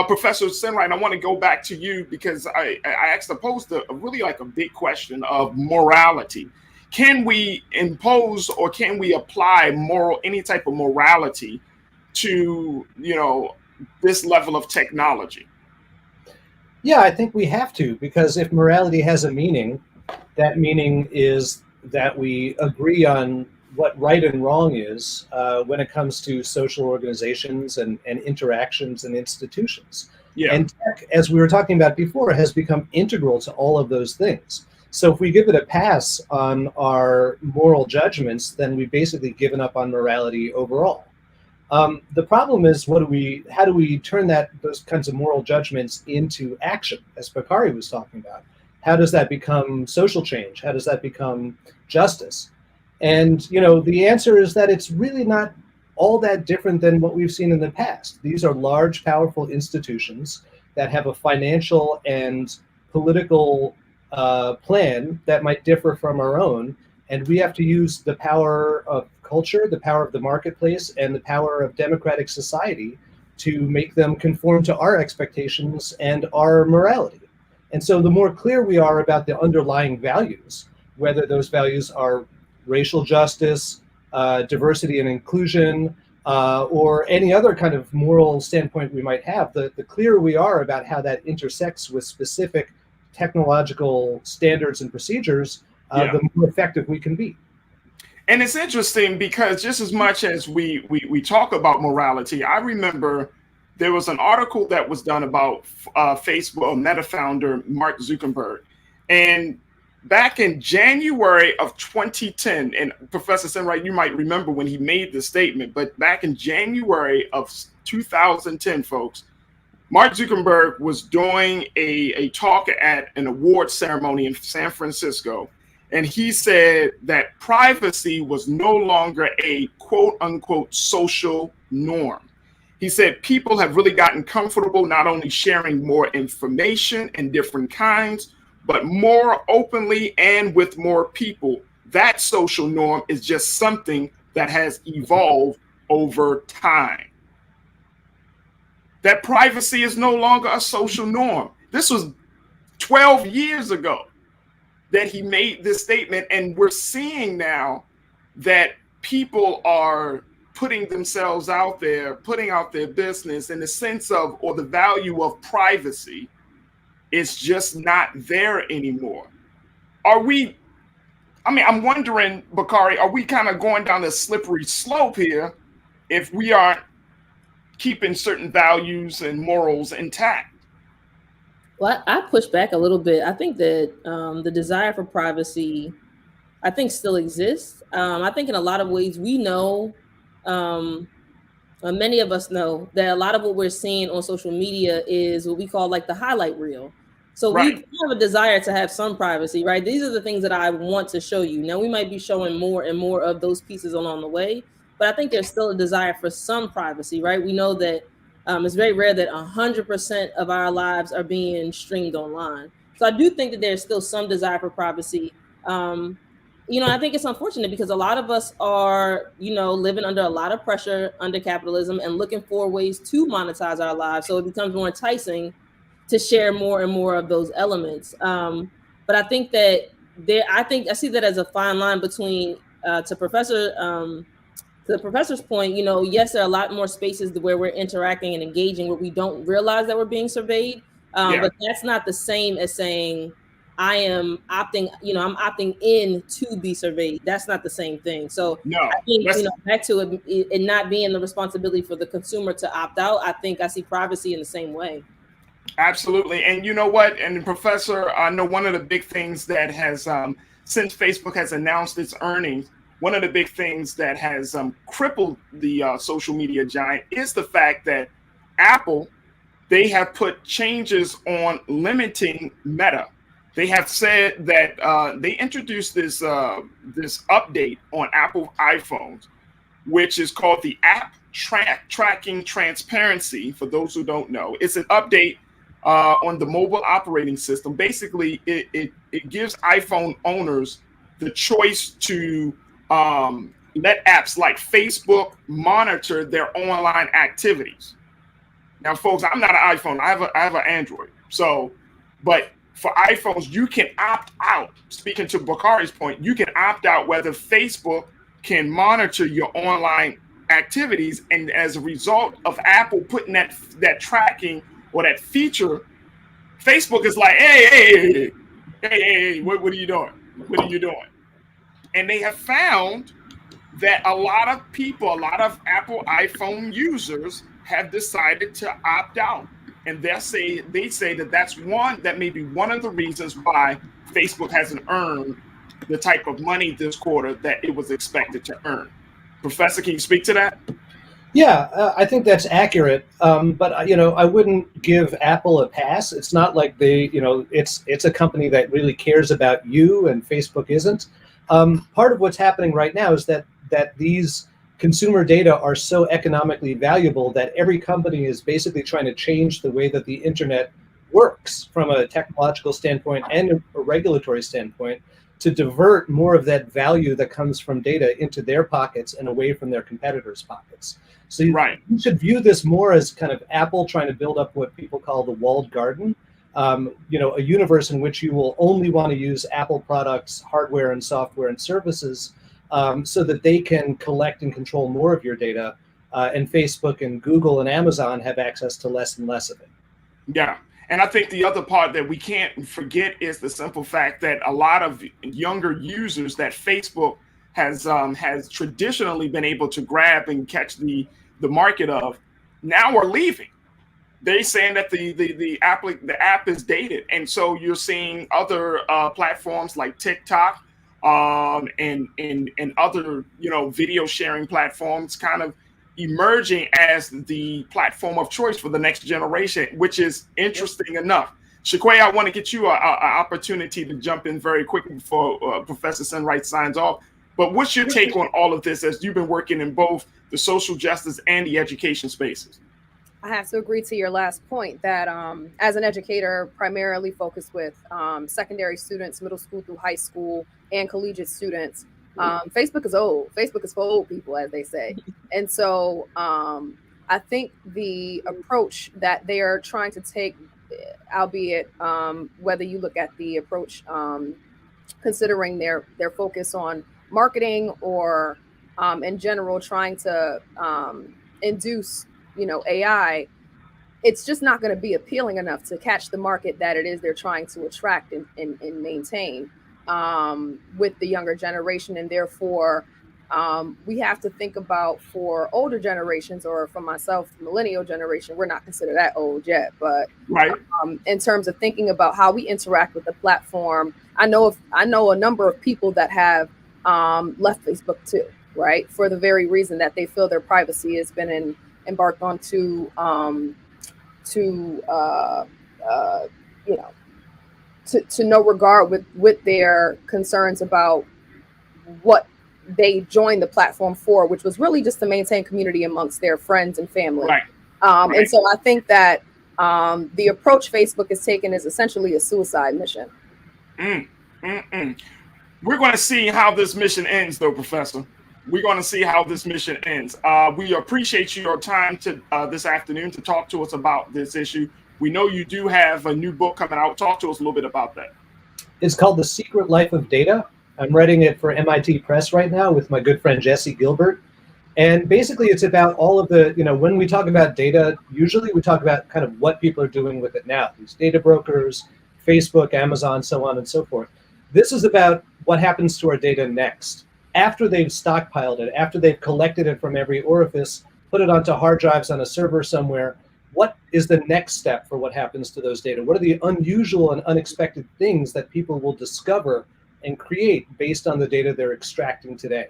Professor Sinwright, I want to go back to you because I posed a really like a big question of morality. can we impose or can we apply any type of morality to, this level of technology? Yeah, I think we have to, because if morality has a meaning, that meaning is that we agree on what right and wrong is when it comes to social organizations and interactions and institutions. Yeah. And tech, as we were talking about before, has become integral to all of those things. So if we give it a pass on our moral judgments, then we've basically given up on morality overall. The problem is, how do we turn those kinds of moral judgments into action, as Bakari was talking about? How does that become social change? How does that become justice? And, the answer is that it's really not all that different than what we've seen in the past. These are large, powerful institutions that have a financial and political plan that might differ from our own. And we have to use the power of culture, the power of the marketplace, and the power of democratic society to make them conform to our expectations and our morality. And so the more clear we are about the underlying values, whether those values are racial justice, diversity and inclusion, or any other kind of moral standpoint we might have, the clearer we are about how that intersects with specific technological standards and procedures, the more effective we can be. And it's interesting because just as much as we talk about morality, I remember there was an article that was done about Facebook Meta founder Mark Zuckerberg. And back in January of 2010, and Professor Senwright, you might remember when he made the statement, but back in January of 2010, folks, Mark Zuckerberg was doing a talk at an award ceremony in San Francisco. And he said that privacy was no longer a quote unquote social norm. He said people have really gotten comfortable not only sharing more information in different kinds, but more openly and with more people. That social norm is just something that has evolved over time. That privacy is no longer a social norm. This was 12 years ago that he made this statement, and we're seeing now that people are putting themselves out there, putting out their business, in the sense of, or the value of privacy is just not there anymore. I'm wondering, Bakari, are we kind of going down this slippery slope here if we aren't keeping certain values and morals intact? Well, I push back a little bit. I think that the desire for privacy, I think, still exists. I think in a lot of ways we know, many of us know, that a lot of what we're seeing on social media is what we call like the highlight reel. So we have a desire to have some privacy, right? These are the things that I want to show you. Now, we might be showing more and more of those pieces along the way, but I think there's still a desire for some privacy, right? We know that it's very rare that 100% of our lives are being streamed online. So I do think that there's still some desire for privacy. I think it's unfortunate because a lot of us are, living under a lot of pressure under capitalism and looking for ways to monetize our lives. So it becomes more enticing to share more and more of those elements. But I think that I see that as a fine line between, to the professor's point, yes, there are a lot more spaces where we're interacting and engaging where we don't realize that we're being surveyed. But that's not the same as saying I'm opting in to be surveyed. That's not the same thing. So no, I think, back to it not being the responsibility for the consumer to opt out, I think I see privacy in the same way. Absolutely. And you know what? And Professor, I know one of the big things that has, since Facebook has announced its earnings, one of the big things that has crippled the social media giant is the fact that Apple, they have put changes on limiting Meta. They have said that they introduced this update on Apple iPhones, which is called the App Tracking Transparency. For those who don't know, it's an update on the mobile operating system. Basically, it gives iPhone owners the choice to let apps like Facebook monitor their online activities. Now, folks, I'm not an iPhone. I have an Android. So, but for iPhones, you can opt out. Speaking to Bakari's point, you can opt out whether Facebook can monitor your online activities, and as a result of Apple putting that tracking or that feature, Facebook is like, hey, what are you doing? What are you doing? And they have found that a lot of people, a lot of Apple iPhone users have decided to opt out. And they say that may be one of the reasons why Facebook hasn't earned the type of money this quarter that it was expected to earn. Professor, can you speak to that? Yeah, I think that's accurate. But I wouldn't give Apple a pass. It's not like it's a company that really cares about you, and Facebook isn't. Part of what's happening right now is that these consumer data are so economically valuable that every company is basically trying to change the way that the internet works from a technological standpoint and a regulatory standpoint, to divert more of that value that comes from data into their pockets and away from their competitors' pockets. So you should view this more as kind of Apple trying to build up what people call the walled garden, a universe in which you will only want to use Apple products, hardware and software and services, so that they can collect and control more of your data, and Facebook and Google and Amazon have access to less and less of it. Yeah. And I think the other part that we can't forget is the simple fact that a lot of younger users that Facebook has traditionally been able to grab and catch the market of now are leaving. They're saying that the app is dated, and so you're seeing other platforms like TikTok and other video sharing platforms kind of emerging as the platform of choice for the next generation, which is interesting enough. Shaquay, I want to get you an opportunity to jump in very quickly before Professor Senwright signs off. But what's your take on all of this, as you've been working in both the social justice and the education spaces? I have to agree to your last point that as an educator, primarily focused with secondary students, middle school through high school, and collegiate students, Facebook is old. Facebook is for old people, as they say. And so I think the approach that they are trying to take, albeit whether you look at the approach considering their focus on marketing or in general trying to induce AI, it's just not going to be appealing enough to catch the market that it is they're trying to attract and maintain with the younger generation. And therefore, we have to think about, for older generations, or for myself, the millennial generation, we're not considered that old yet, but in terms of thinking about how we interact with the platform, I know a number of people that have left Facebook too, right? For the very reason that they feel their privacy has been embarked on to no regard with their concerns about what they joined the platform for, which was really just to maintain community amongst their friends and family. And so I think that the approach Facebook has taken is essentially a suicide mission. We're going to see how this mission ends, though, Professor. We're going to see how this mission ends. We appreciate your time this afternoon to talk to us about this issue. We know you do have a new book coming out. Talk to us a little bit about that. It's called The Secret Life of Data. I'm writing it for MIT Press right now with my good friend Jesse Gilbert. And basically it's about all of the, when we talk about data, usually we talk about kind of what people are doing with it now. These data brokers, Facebook, Amazon, so on and so forth. This is about what happens to our data next. After they've stockpiled it, after they've collected it from every orifice, put it onto hard drives on a server somewhere, what is the next step for what happens to those data? What are the unusual and unexpected things that people will discover and create based on the data they're extracting today?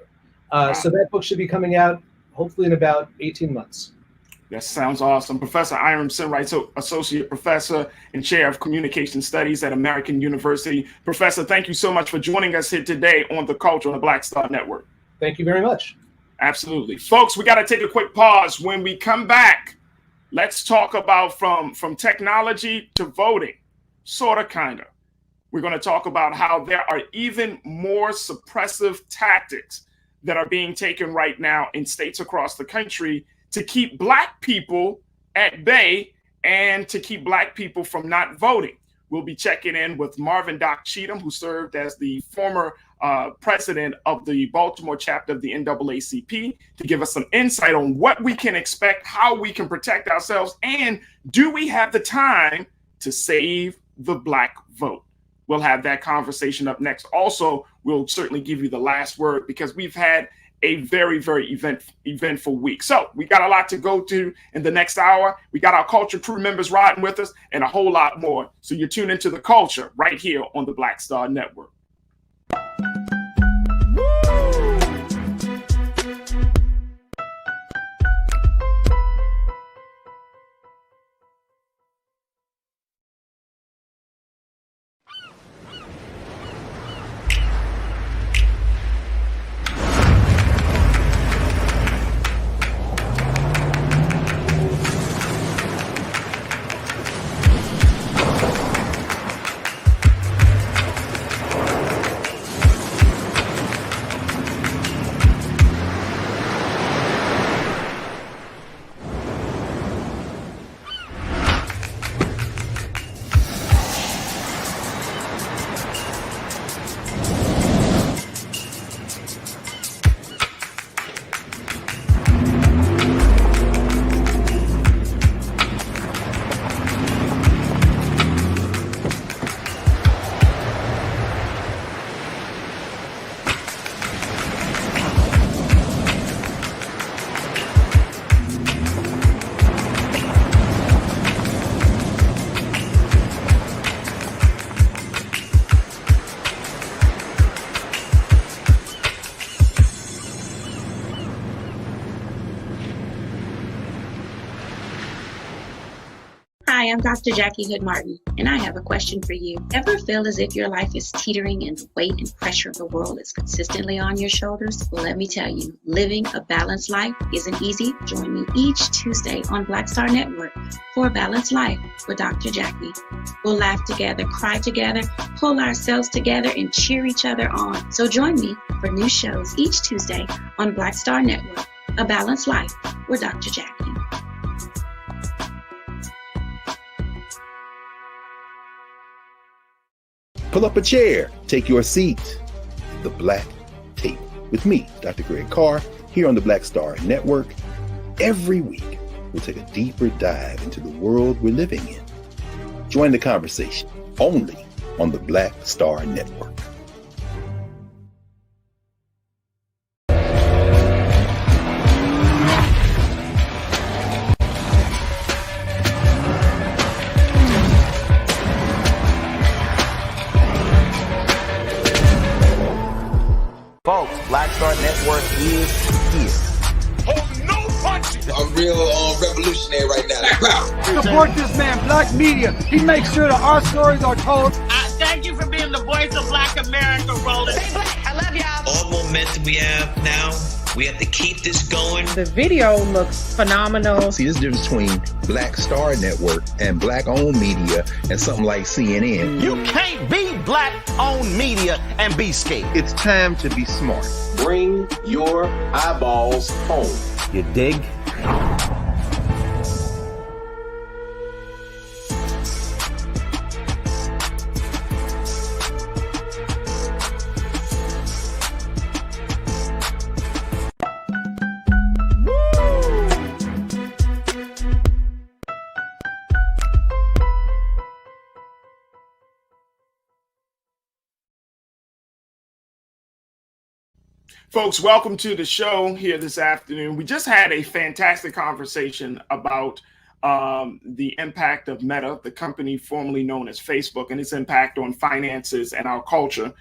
So that book should be coming out hopefully in about 18 months. That sounds awesome. Professor Hiram Senwright, Associate Professor and Chair of Communication Studies at American University. Professor, thank you so much for joining us here today on The Culture on the Black Star Network. Thank you very much. Absolutely. Folks, we got to take a quick pause. When we come back, let's talk about from technology to voting, sort of, kind of. We're going to talk about how there are even more suppressive tactics that are being taken right now in states across the country to keep Black people at bay and to keep Black people from not voting. we'll be checking in with Marvin Doc Cheatham, who served as the former president of the Baltimore chapter of the NAACP, to give us some insight on what we can expect, how we can protect ourselves, and do we have the time to save the Black vote? We'll have that conversation up next. Also, we'll certainly give you the last word because we've had a very, very eventful week. So we got a lot to go to in the next hour. We got our culture crew members riding with us and a whole lot more. So you're tuned into The Culture right here on the Black Star Network. Hi, I'm Dr. Jackie Hood Martin, and I have a question for you. Ever feel as if your life is teetering and the weight and pressure of the world is consistently on your shoulders? Well, let me tell you, living a balanced life isn't easy. Join me each Tuesday on Black Star Network for A Balanced Life with Dr. Jackie. We'll laugh together, cry together, pull ourselves together, and cheer each other on. So join me for new shows each Tuesday on Black Star Network, A Balanced Life with Dr. Jackie. Pull up a chair, take your seat. The Black Tape with me, Dr. Greg Carr, here on the Black Star Network. Every week, we'll take a deeper dive into the world we're living in. Join the conversation only on the Black Star Network. Folks, Black Star Network is here. Hold no punches. I'm real revolutionary right now. Support this man, Black Media. He makes sure that our stories are told. Thank you for being the voice of Black America, Roland. Stay black. I love y'all. All momentum we have now, we have to keep this going. The video looks phenomenal. See, there's a difference between Black Star Network and Black-owned media and something like CNN. You can't be Black-owned media and be scared. It's time to be smart. Bring your eyeballs home. You dig? Folks, welcome to the show here this afternoon. We just had a fantastic conversation about the impact of Meta, the company formerly known as Facebook, and its impact on finances and our culture.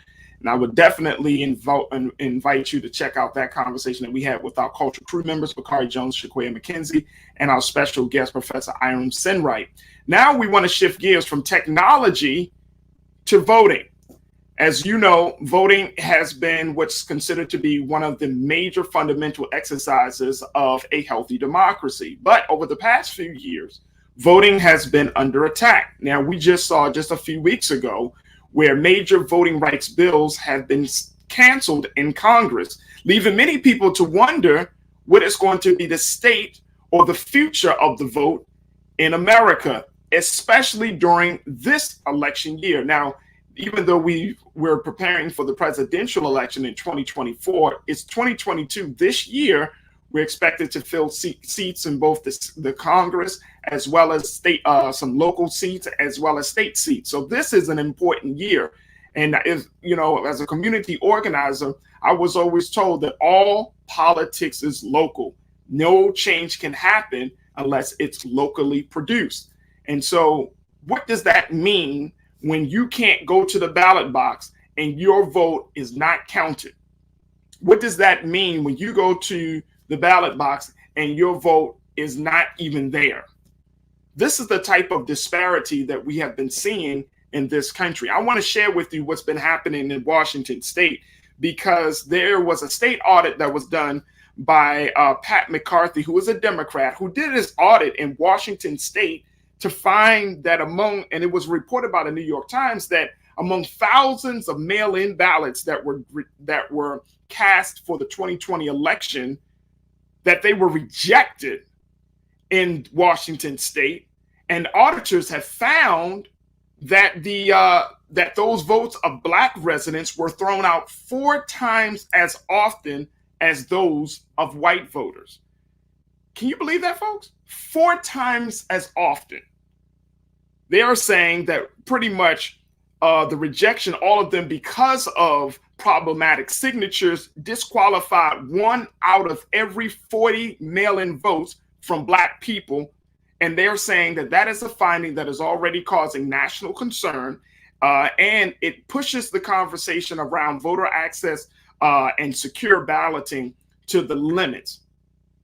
And I would definitely invite you to check out that conversation that we had with our culture crew members, Bakari Jones, Shaquia McKenzie, and our special guest, Professor Iram Sinwright. Now we want to shift gears from technology to voting. As you know, voting has been what's considered to be one of the major fundamental exercises of a healthy democracy. But over the past few years, voting has been under attack. Now, we just saw just a few weeks ago where major voting rights bills have been canceled in Congress, leaving many people to wonder what is going to be the state or the future of the vote in America especially during this election year. Now, even though we're preparing for the presidential election in 2024, it's 2022 this year. We're expected to fill seats in both the Congress as well as state, some local seats as well as state seats. So this is an important year. And as a community organizer, I was always told that all politics is local. No change can happen unless it's locally produced. And so what does that mean when you can't go to the ballot box and your vote is not counted? What does that mean when you go to the ballot box and your vote is not even there? This is the type of disparity that we have been seeing in this country. I want to share with you what's been happening in Washington State, because there was a state audit that was done by Pat McCarthy, who is a Democrat, who did this audit in Washington State to find that and it was reported by the New York Times, that among thousands of mail-in ballots that were cast for the 2020 election, that they were rejected in Washington State, and auditors have found that that those votes of Black residents were thrown out 4 times as often as those of white voters. Can you believe that, folks? 4 times as often. They are saying that pretty much the rejection, all of them because of problematic signatures, disqualified 1 out of every 40 mail-in votes from Black people. And they're saying that that is a finding that is already causing national concern, and it pushes the conversation around voter access and secure balloting to the limits.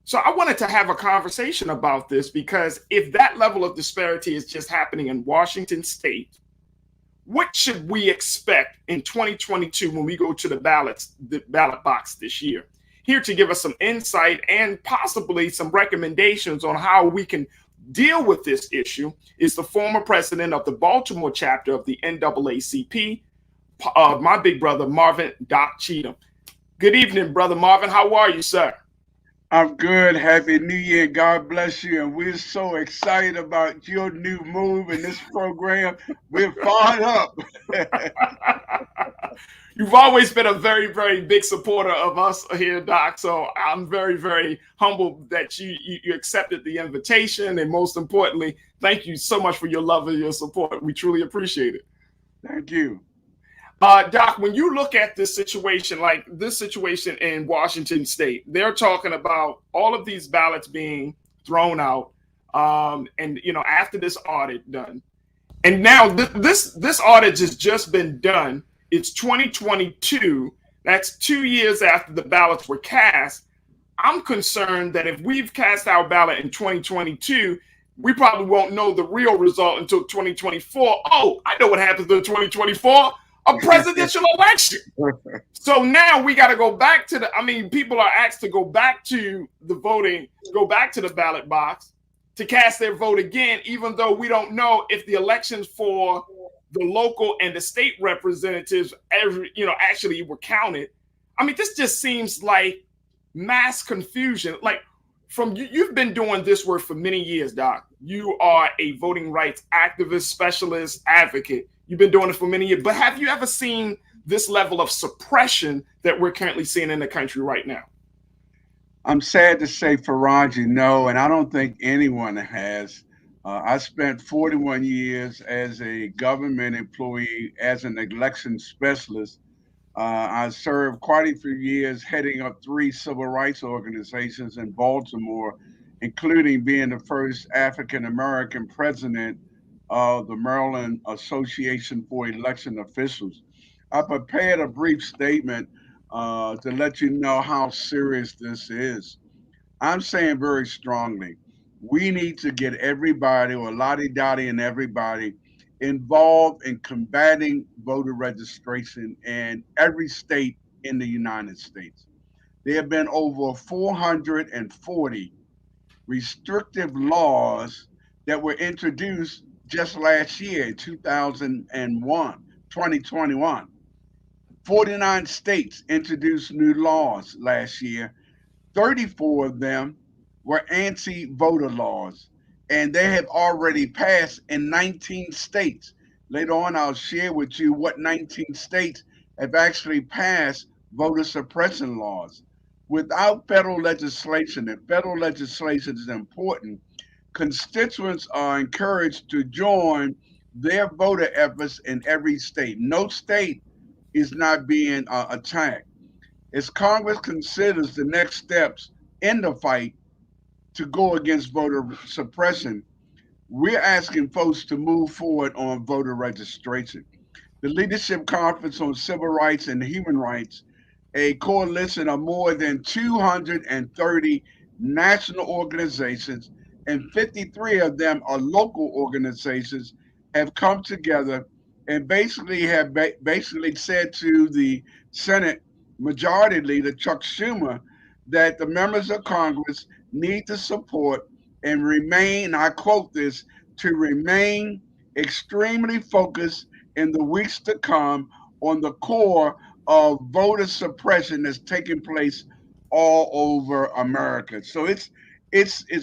So I wanted to have a conversation about this, because if that level of disparity is just happening in Washington State, what should we expect in 2022 when we go to the ballot box this year? Here to give us some insight and possibly some recommendations on how we can deal with this issue is the former president of the Baltimore chapter of the NAACP, my big brother, Marvin Doc Cheatham. Good evening, Brother Marvin. How are you, sir? I'm good. Happy New Year. God bless you. And we're so excited about your new move in this program. We're fired up. You've always been a very, very big supporter of us here, Doc. So I'm very, very humbled that you accepted the invitation. And most importantly, thank you so much for your love and your support. We truly appreciate it. Thank you. Doc, when you look at this situation, like this situation in Washington State, they're talking about all of these ballots being thrown out. And, after this audit done, and now this audit has just been done. It's 2022. That's 2 years after the ballots were cast. I'm concerned that if we've cast our ballot in 2022, we probably won't know the real result until 2024. Oh, I know what happens in 2024. A presidential election. So now we got to go back to people are asked to go back to the voting, go back to the ballot box to cast their vote again, even though we don't know if the elections for the local and the state representatives actually were counted. This just seems like mass confusion. Like, from you've been doing this work for many years, Doc. You are a voting rights activist, specialist, advocate. You've been doing it for many years, but have you ever seen this level of suppression that we're currently seeing in the country right now? I'm sad to say, Farajii, no, and I don't think anyone has. I spent 41 years as a government employee, as an election specialist. I served quite a few years heading up 3 civil rights organizations in Baltimore, including being the first African-American president of the Maryland Association for Election Officials. I prepared a brief statement to let you know how serious this is. I'm saying very strongly, we need to get everybody, or lottie-dottie and everybody, involved in combating voter registration in every state in the United States. There have been over 440 restrictive laws that were introduced just last year, 2021. 49 states introduced new laws last year. 34 of them were anti-voter laws. and they have already passed in 19 states. Later on, I'll share with you what 19 states have actually passed voter suppression laws. Without federal legislation, and federal legislation is important, constituents are encouraged to join their voter efforts in every state. No state is not being attacked. As Congress considers the next steps in the fight to go against voter suppression, we're asking folks to move forward on voter registration. The Leadership Conference on Civil Rights and Human Rights, a coalition of more than 230 national organizations, and 53 of them are local organizations, have come together and basically said to the Senate Majority Leader Chuck Schumer that the members of Congress need to support and remain, I quote this, to remain extremely focused in the weeks to come on the core of voter suppression that's taking place all over America. So it's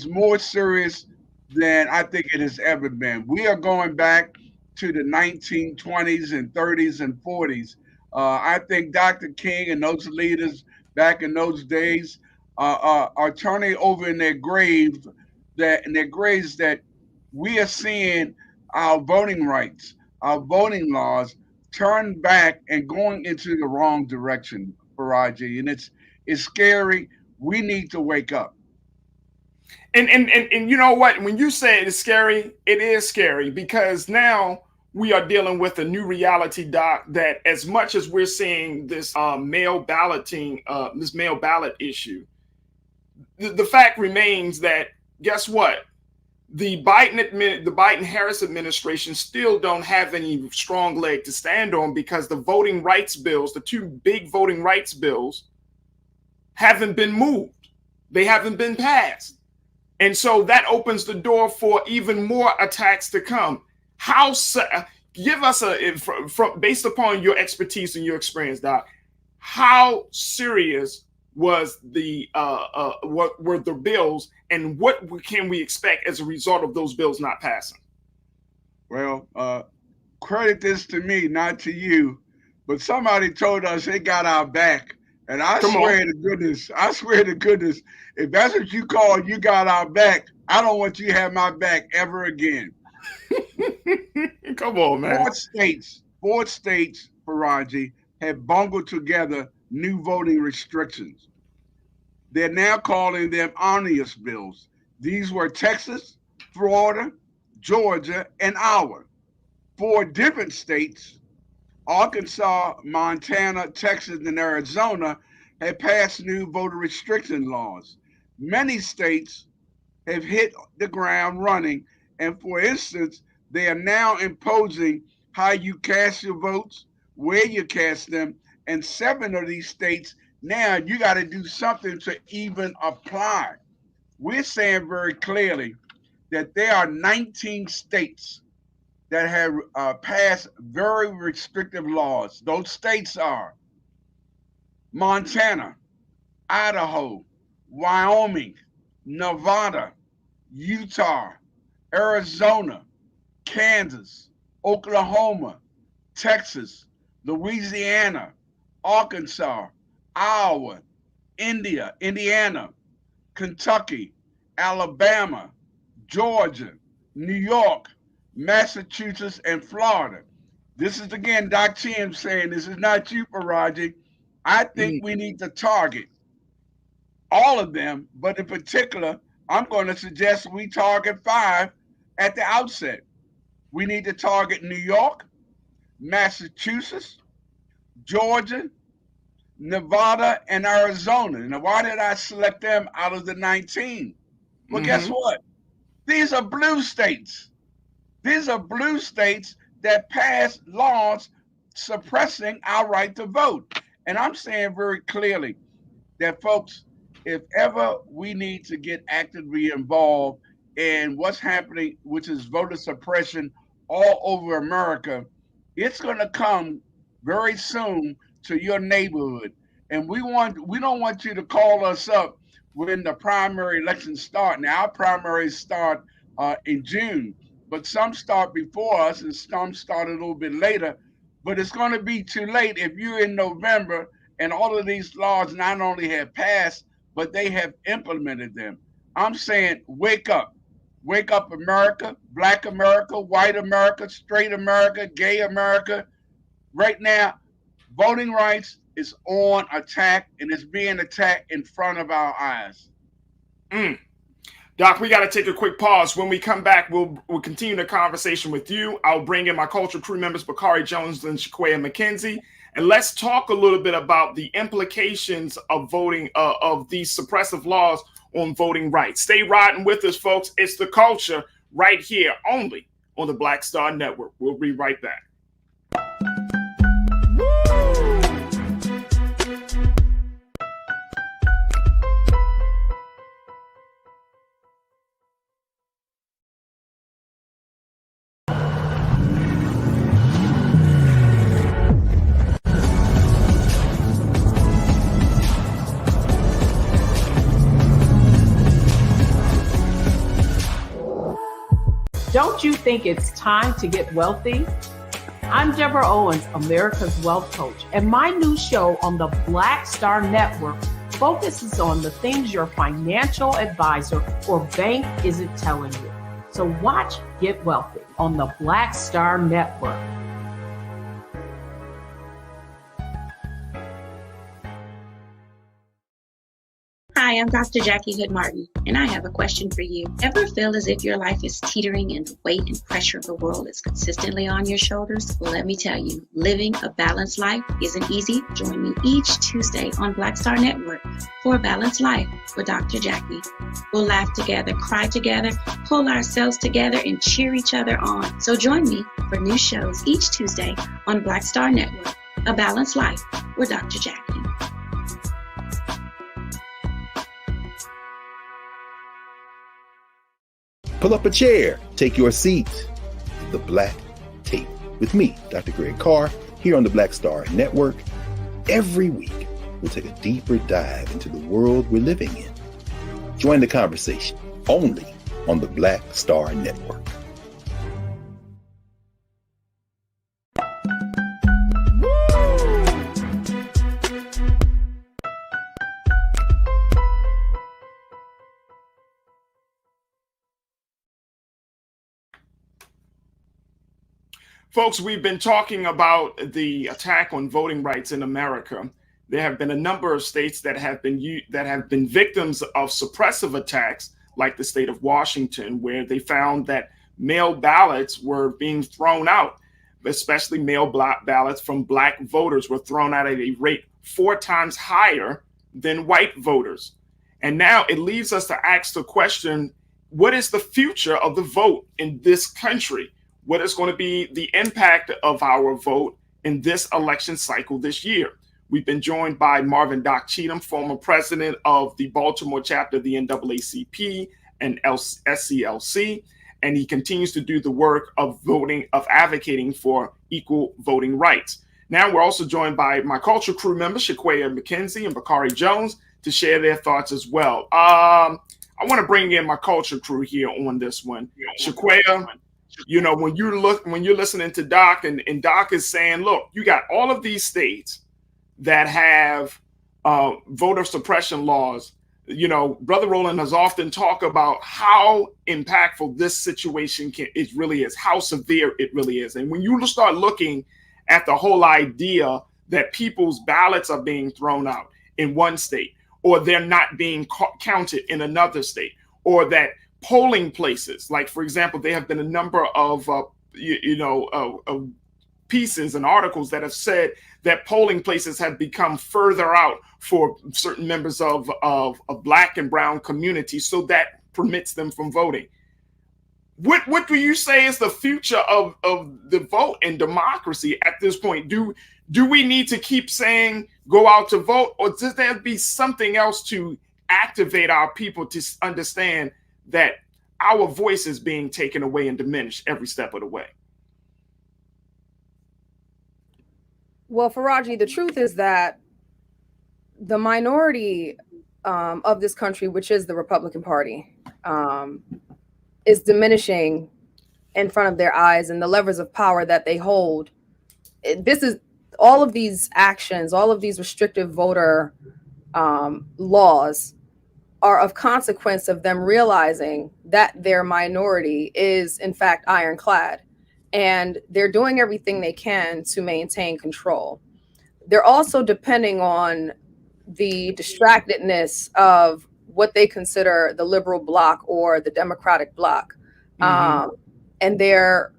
more serious than I think it has ever been. We are going back to the 1920s and 30s and 40s. I think Dr. King and those leaders back in those days are turning over in their graves that we are seeing our voting rights, our voting laws turn back and going into the wrong direction, Farajii. And it's scary. We need to wake up. And you know what? When you say it's scary, it is scary because now we are dealing with a new reality, Doc, that as much as we're seeing this mail balloting, this mail ballot issue, the fact remains that guess what? The Biden-Harris administration still don't have any strong leg to stand on because the voting rights bills, the two big voting rights bills, haven't been moved. They haven't been passed. And so that opens the door for even more attacks to come. Give us based upon your expertise and your experience, Doc, how serious was what were the bills and what can we expect as a result of those bills not passing? Well, credit this to me, not to you, but somebody told us they got our back. And I swear to goodness, if that's what you call you got our back, I don't want you to have my back ever again. Come on, man. Four states, Farajii, have bungled together new voting restrictions. They're now calling them omnibus bills. These were Texas, Florida, Georgia, and Iowa. 4 different states, Arkansas, Montana, Texas, and Arizona, have passed new voter restriction laws. Many states have hit the ground running, and for instance, they are now imposing how you cast your votes, where you cast them, and 7 of these states now you got to do something to even apply. We're saying very clearly that there are 19 states that have passed very restrictive laws. Those states are Montana, Idaho, Wyoming, Nevada, Utah, Arizona, Kansas, Oklahoma, Texas, Louisiana, Arkansas, Iowa, Indiana, Kentucky, Alabama, Georgia, New York, Massachusetts, and Florida. This is again Doc Tim saying this is not you, Farajii. I think we need to target all of them, but in particular, I'm going to suggest we target 5 at the outset. We need to target New York, Massachusetts, Georgia, Nevada, and Arizona. Now, why did I select them out of the 19? Well, guess what? These are blue states. These are blue states that pass laws suppressing our right to vote. And I'm saying very clearly that, folks, if ever we need to get actively involved in what's happening, which is voter suppression all over America, it's going to come very soon to your neighborhood. And we don't want you to call us up when the primary elections start. Now, our primaries start in June. But some start before us and some start a little bit later. But it's going to be too late if you're in November and all of these laws not only have passed, but they have implemented them. I'm saying, wake up. Wake up, America, Black America, white America, straight America, gay America. Right now, voting rights is on attack, and it's being attacked in front of our eyes. Doc, we got to take a quick pause. When we come back, we'll continue the conversation with you. I'll bring in my culture crew members, Bakari Jones and Shaquaya McKenzie, and let's talk a little bit about the implications of voting, of these suppressive laws on voting rights. Stay riding with us, folks. It's The Culture right here, only on the Black Star Network. We'll be right back. Don't you think it's time to get wealthy? I'm Deborah Owens, America's Wealth Coach, and my new show on the Black Star Network focuses on the things your financial advisor or bank isn't telling you. So watch Get Wealthy on the Black Star Network. Hi, I'm Dr. Jackie Hood Martin, and I have a question for you. Ever feel as if your life is teetering and the weight and pressure of the world is consistently on your shoulders? Well, let me tell you, living a balanced life isn't easy. Join me each Tuesday on Black Star Network for A Balanced Life with Dr. Jackie. We'll laugh together, cry together, pull ourselves together, and cheer each other on. So join me for new shows each Tuesday on Black Star Network, A Balanced Life with Dr. Jackie. Pull up a chair, take your seat. The Black Tape with me, Dr. Greg Carr, here on the Black Star Network. Every week, we'll take a deeper dive into the world we're living in. Join the conversation only on the Black Star Network. Folks, we've been talking about the attack on voting rights in America. There have been a number of states that have been victims of suppressive attacks, like the state of Washington, where they found that mail ballots were being thrown out, especially mail ballots from Black voters were thrown out at a rate 4 times higher than white voters. And now it leaves us to ask the question, what is the future of the vote in this country? What is going to be the impact of our vote in this election cycle this year? We've been joined by Marvin Doc Cheatham, former president of the Baltimore chapter of the NAACP and SCLC, and he continues to do the work of advocating for equal voting rights. Now we're also joined by my culture crew members, Shaquaya McKenzie and Bakari Jones, to share their thoughts as well. I want to bring in my culture crew here on this one. Shaquaya, you know, when you're listening to Doc and Doc is saying, look, you got all of these states that have voter suppression laws. You know, Brother Roland has often talked about how impactful this situation really is, how severe it really is. And when you start looking at the whole idea that people's ballots are being thrown out in one state, or they're not being counted in another state, or that polling places, like, for example, there have been a number of pieces and articles that have said that polling places have become further out for certain members of Black and brown communities, so that permits them from voting. What do you say is the future of the vote and democracy at this point? Do we need to keep saying go out to vote, or does there be something else to activate our people to understand that our voice is being taken away and diminished every step of the way? Well, Farajii, the truth is that the minority of this country, which is the Republican Party, is diminishing in front of their eyes, and the levers of power that they hold. This is all of these actions, all of these restrictive voter laws are of consequence of them realizing that their minority is in fact ironclad, and they're doing everything they can to maintain control. They're also depending on the distractedness of what they consider the liberal bloc or the Democratic bloc. And they're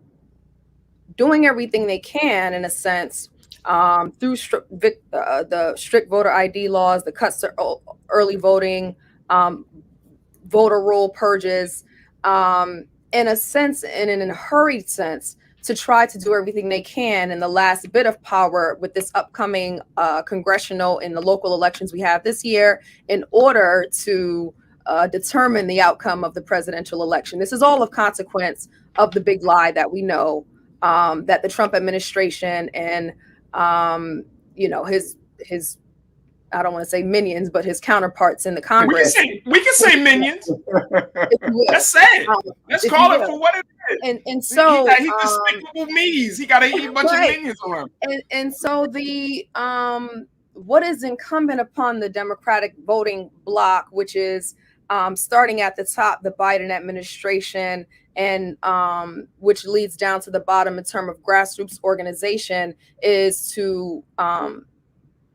doing everything they can, in a sense, through the strict voter ID laws, the cuts to early voting, voter roll purges, in a sense, and in a hurried sense, to try to do everything they can in the last bit of power with this upcoming congressional and the local elections we have this year, in order to determine the outcome of the presidential election. This is all of consequence of the big lie that we know, that the Trump administration and his I don't want to say minions, but his counterparts in the Congress. We can say minions. Let's say it. Let's call it for what it is. And so he's despicable me's. He got a bunch of minions on him. And so the what is incumbent upon the Democratic voting bloc, which is starting at the top, the Biden administration, and which leads down to the bottom in terms of grassroots organization, is to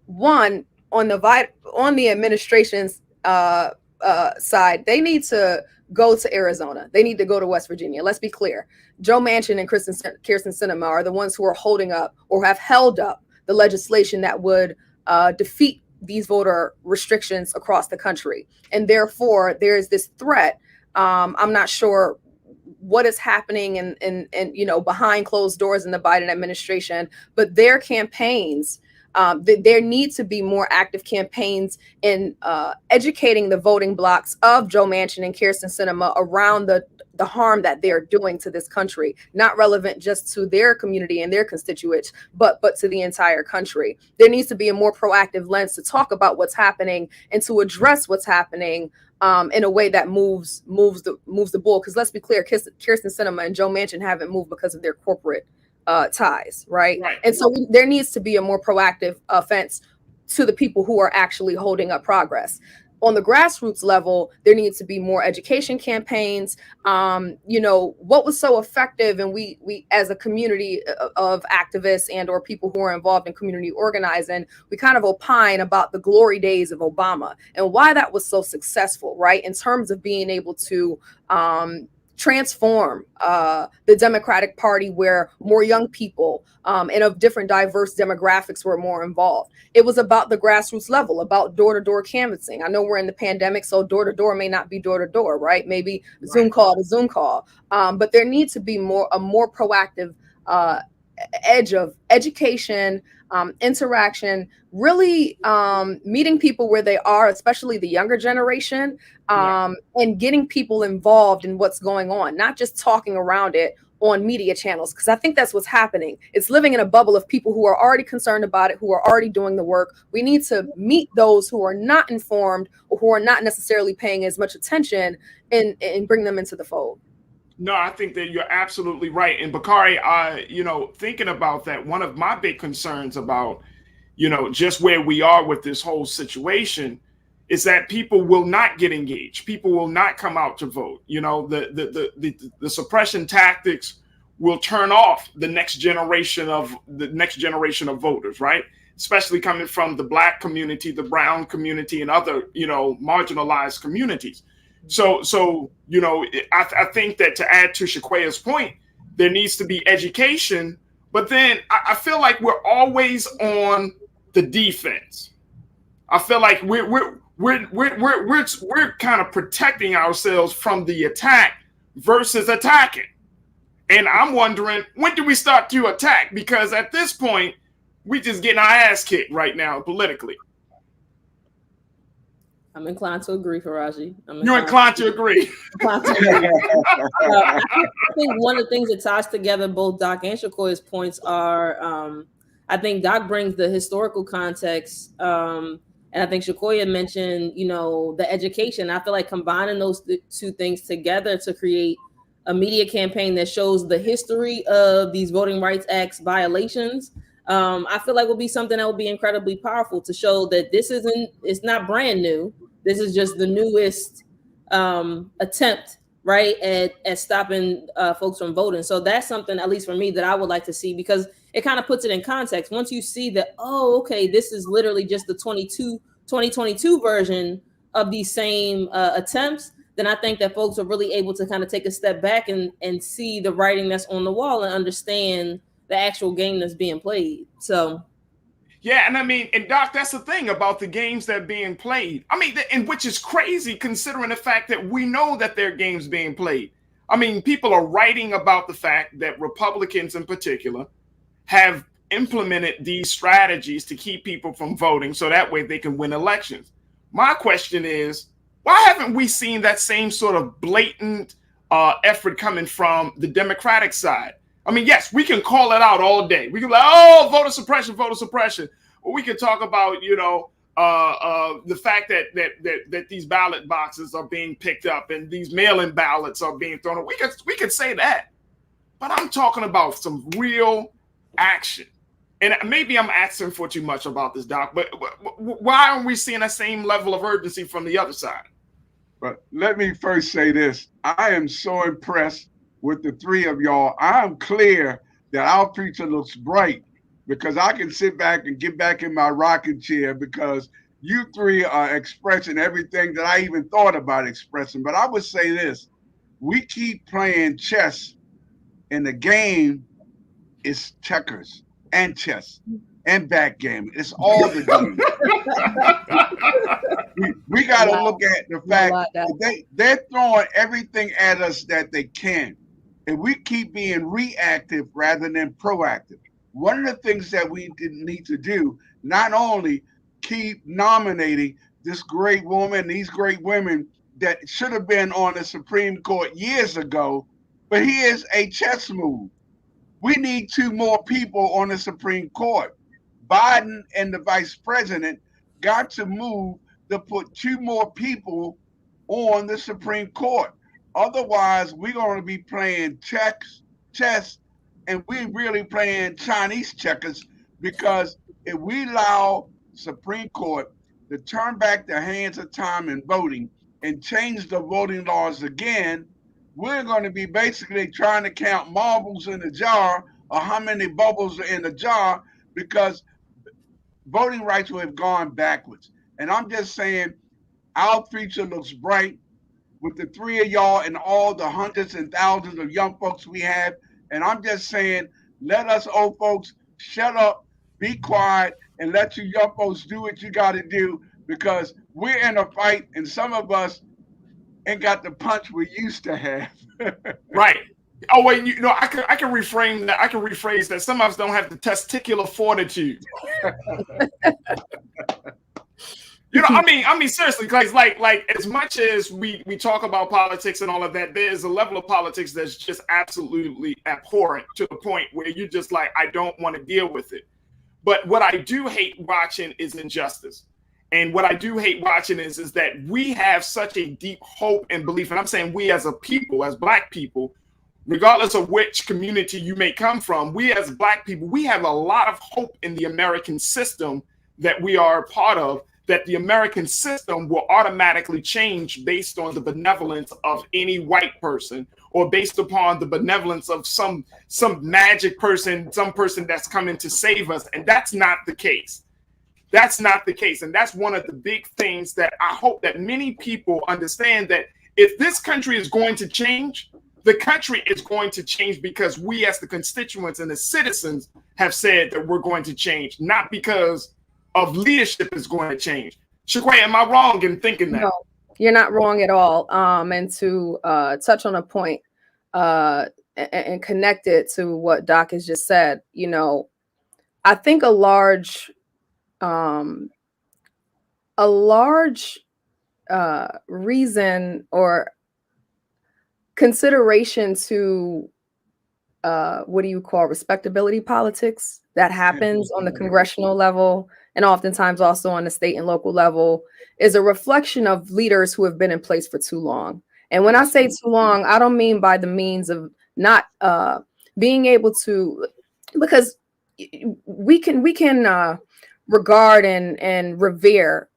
one, on the administration's side, they need to go to Arizona. They need to go to West Virginia. Let's be clear. Joe Manchin and Kyrsten Sinema are the ones who are holding up or have held up the legislation that would defeat these voter restrictions across the country. And therefore, there is this threat. I'm not sure what is happening and behind closed doors in the Biden administration, but their campaigns, there need to be more active campaigns in educating the voting blocs of Joe Manchin and Kyrsten Sinema around the harm that they're doing to this country, not relevant just to their community and their constituents, but to the entire country. There needs to be a more proactive lens to talk about what's happening and to address what's happening in a way that moves the ball. Because let's be clear, Kyrsten Sinema and Joe Manchin haven't moved because of their corporate ties, right? And so there needs to be a more proactive offense to the people who are actually holding up progress. On the grassroots level, there needs to be more education campaigns. What was so effective, and we as a community of activists and or people who are involved in community organizing, we kind of opine about the glory days of Obama and why that was so successful, right? In terms of being able to transform the Democratic Party, where more young people and of different diverse demographics were more involved. It was about the grassroots level, about door-to-door canvassing. I know we're in the pandemic, so door-to-door may not be door-to-door, right? Maybe Zoom call to Zoom call. But there needs to be a more proactive edge of education, interaction, really meeting people where they are, especially the younger generation, and getting people involved in what's going on, not just talking around it on media channels, because I think that's what's happening. It's living in a bubble of people who are already concerned about it, who are already doing the work. We need to meet those who are not informed or who are not necessarily paying as much attention and bring them into the fold. No, I think that you're absolutely right. And Bakari, thinking about that, one of my big concerns about, just where we are with this whole situation is that people will not get engaged. People will not come out to vote. The suppression tactics will turn off the next generation of voters, right? Especially coming from the Black community, the brown community, and other, marginalized communities. So I think that, to add to Shaquaya's point, there needs to be education, but then I feel like we're always on the defense. I feel like we're kind of protecting ourselves from the attack versus attacking. And I'm wondering, when do we start to attack? Because at this point, we just getting our ass kicked right now politically. I'm inclined to agree, Farajii. You're inclined to agree. I think one of the things that ties together both Doc and Shakoya's points are, I think Doc brings the historical context, and I think Shakoya mentioned, the education. I feel like combining those two things together to create a media campaign that shows the history of these Voting Rights Act violations, I feel like will be something that will be incredibly powerful to show that it's not brand new. This is just the newest attempt, right, at stopping folks from voting. So that's something, at least for me, that I would like to see, because it kind of puts it in context. Once you see that, oh, okay, this is literally just the 2022 version of these same attempts, then I think that folks are really able to kind of take a step back and see the writing that's on the wall and understand the actual game that's being played. So yeah, and I mean, and Doc, that's the thing about the games that are being played. I mean, and which is crazy considering the fact that we know that there are games being played. I mean, people are writing about the fact that Republicans in particular have implemented these strategies to keep people from voting so that way they can win elections. My question is, why haven't we seen that same sort of blatant effort coming from the Democratic side? I mean, yes, we can call it out all day. We can be like, oh, voter suppression, voter suppression. Or we can talk about, the fact that these ballot boxes are being picked up and these mail-in ballots are being thrown away. We could say that. But I'm talking about some real action. And maybe I'm asking for too much about this, Doc, but why aren't we seeing that same level of urgency from the other side? But let me first say this. I am so impressed with the three of y'all. I'm clear that our future looks bright because I can sit back and get back in my rocking chair because you three are expressing everything that I even thought about expressing. But I would say this. We keep playing chess, and the game is checkers and chess and backgammon. It's all the game. we got to look at the fact that they're throwing everything at us that they can. And we keep being reactive rather than proactive. One of the things that we need to do, not only keep nominating this great woman, these great women that should have been on the Supreme Court years ago, but here's a chess move. We need 2 more people on the Supreme Court. Biden and the vice president got to move to put 2 more people on the Supreme Court. Otherwise, we're going to be playing chess, and we're really playing Chinese checkers, because if we allow Supreme Court to turn back the hands of time in voting and change the voting laws again, we're going to be basically trying to count marbles in the jar or how many bubbles are in the jar, because voting rights will have gone backwards. And I'm just saying our future looks bright with the 3 of y'all and all the hundreds and thousands of young folks we have. And I'm just saying, let us old folks shut up, be quiet, and let you young folks do what you got to do, because we're in a fight and some of us ain't got the punch we used to have. Right. Oh, wait, I can reframe that. I can rephrase that. Some of us don't have the testicular fortitude. I mean, seriously, guys, like as much as we talk about politics and all of that, there's a level of politics that's just absolutely abhorrent to the point where you're just like, I don't want to deal with it. But what I do hate watching is injustice. And what I do hate watching is that we have such a deep hope and belief. And I'm saying we as a people, as Black people, regardless of which community you may come from, we as Black people, we have a lot of hope in the American system that we are a part of, that the American system will automatically change based on the benevolence of any white person, or based upon the benevolence of some magic person, some person that's coming to save us. And that's not the case. That's not the case. And that's one of the big things that I hope that many people understand, that if this country is going to change, the country is going to change because we as the constituents and the citizens have said that we're going to change, not because of leadership is going to change. Shaquay, am I wrong in thinking that? No, you're not wrong at all. And to touch on a point and connect it to what Doc has just said, I think a large reason or consideration to what do you call respectability politics that happens on the congressional level, and oftentimes also on the state and local level, is a reflection of leaders who have been in place for too long. And when I say too long, I don't mean by the means of not being able to, because we can regard and revere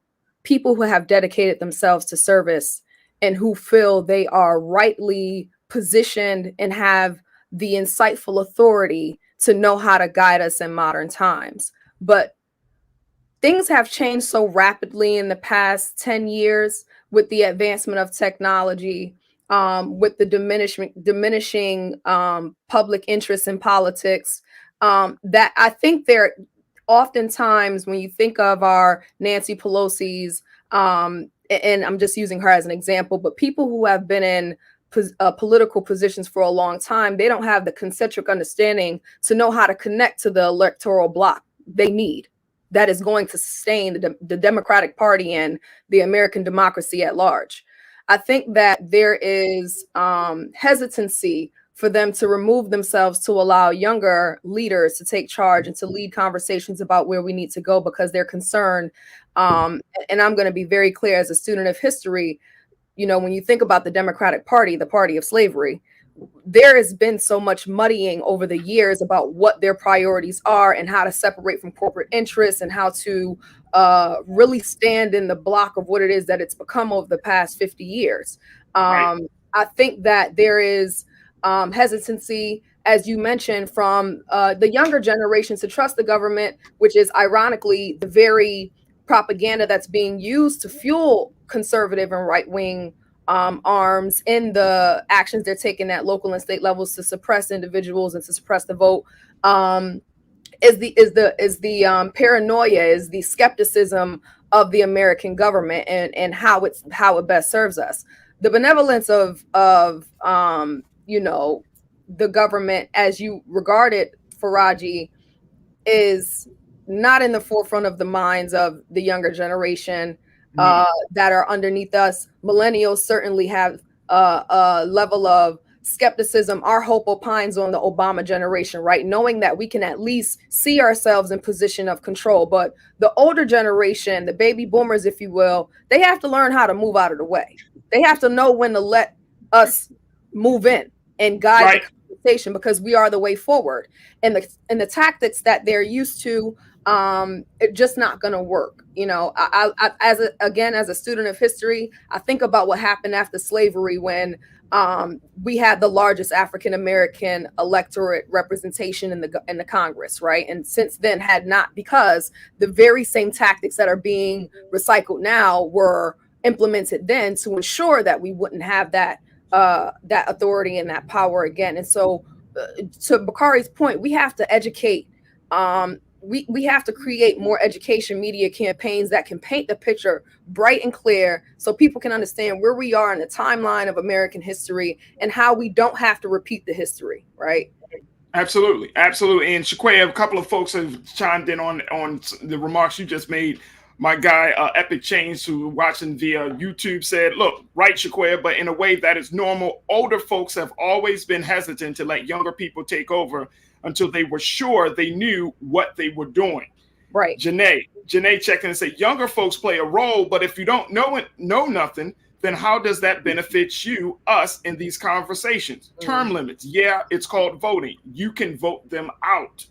people who have dedicated themselves to service and who feel they are rightly positioned and have the insightful authority to know how to guide us in modern times. But things have changed so rapidly in the past 10 years with the advancement of technology, with the diminishing public interest in politics, that I think there oftentimes when you think of our Nancy Pelosi's, and I'm just using her as an example, but people who have been in political positions for a long time, they don't have the concentric understanding to know how to connect to the electoral bloc they need that is going to sustain the Democratic Party and the American democracy at large. I think that there is hesitancy for them to remove themselves to allow younger leaders to take charge and to lead conversations about where we need to go, because they're concerned. And I'm going to be very clear as a student of history, you know, when you think about the Democratic Party, the party of slavery, there has been so much muddying over the years about what their priorities are and how to separate from corporate interests and how to really stand in the block of what it is that it's become over the past 50 years. I think that there is hesitancy, as you mentioned, from the younger generations to trust the government, which is ironically the very propaganda that's being used to fuel conservative and right-wing arms in the actions they're taking at local and state levels to suppress individuals and to suppress the vote. Is the paranoia, is the skepticism of the American government and how it best serves us. The benevolence of you know, the government as you regard it, Farajii, is not in the forefront of the minds of the younger generation that are underneath us. Millennials certainly have a level of skepticism. Our hope opines on the Obama generation, right? Knowing that we can at least see ourselves in position of control. But the older generation, the baby boomers, if you will, they have to learn how to move out of the way. They have to know when to let us move in and guide the conversation, because we are the way forward. And the tactics that they're used to, it's just not going to work. You know, I as a student of history, I think about what happened after slavery when we had the largest African American electorate representation in the Congress, right? And since then had not, because the very same tactics that are being recycled now were implemented then to ensure that we wouldn't have that authority and that power again. And so, to Bakari's point, we have to educate. We have to create more education media campaigns that can paint the picture bright and clear so people can understand where we are in the timeline of American history and how we don't have to repeat the history, right? Absolutely. Absolutely. And Shaquay, a couple of folks have chimed in on the remarks you just made. My guy, Epic Change, who watching via YouTube, said, look, right, Shaquay, but in a way that is normal. Older folks have always been hesitant to let younger people take over until they were sure they knew what they were doing. Right. Janae checking and say, younger folks play a role, but if you don't know nothing, then how does that benefit us in these conversations? Term limits. Yeah, it's called voting. You can vote them out.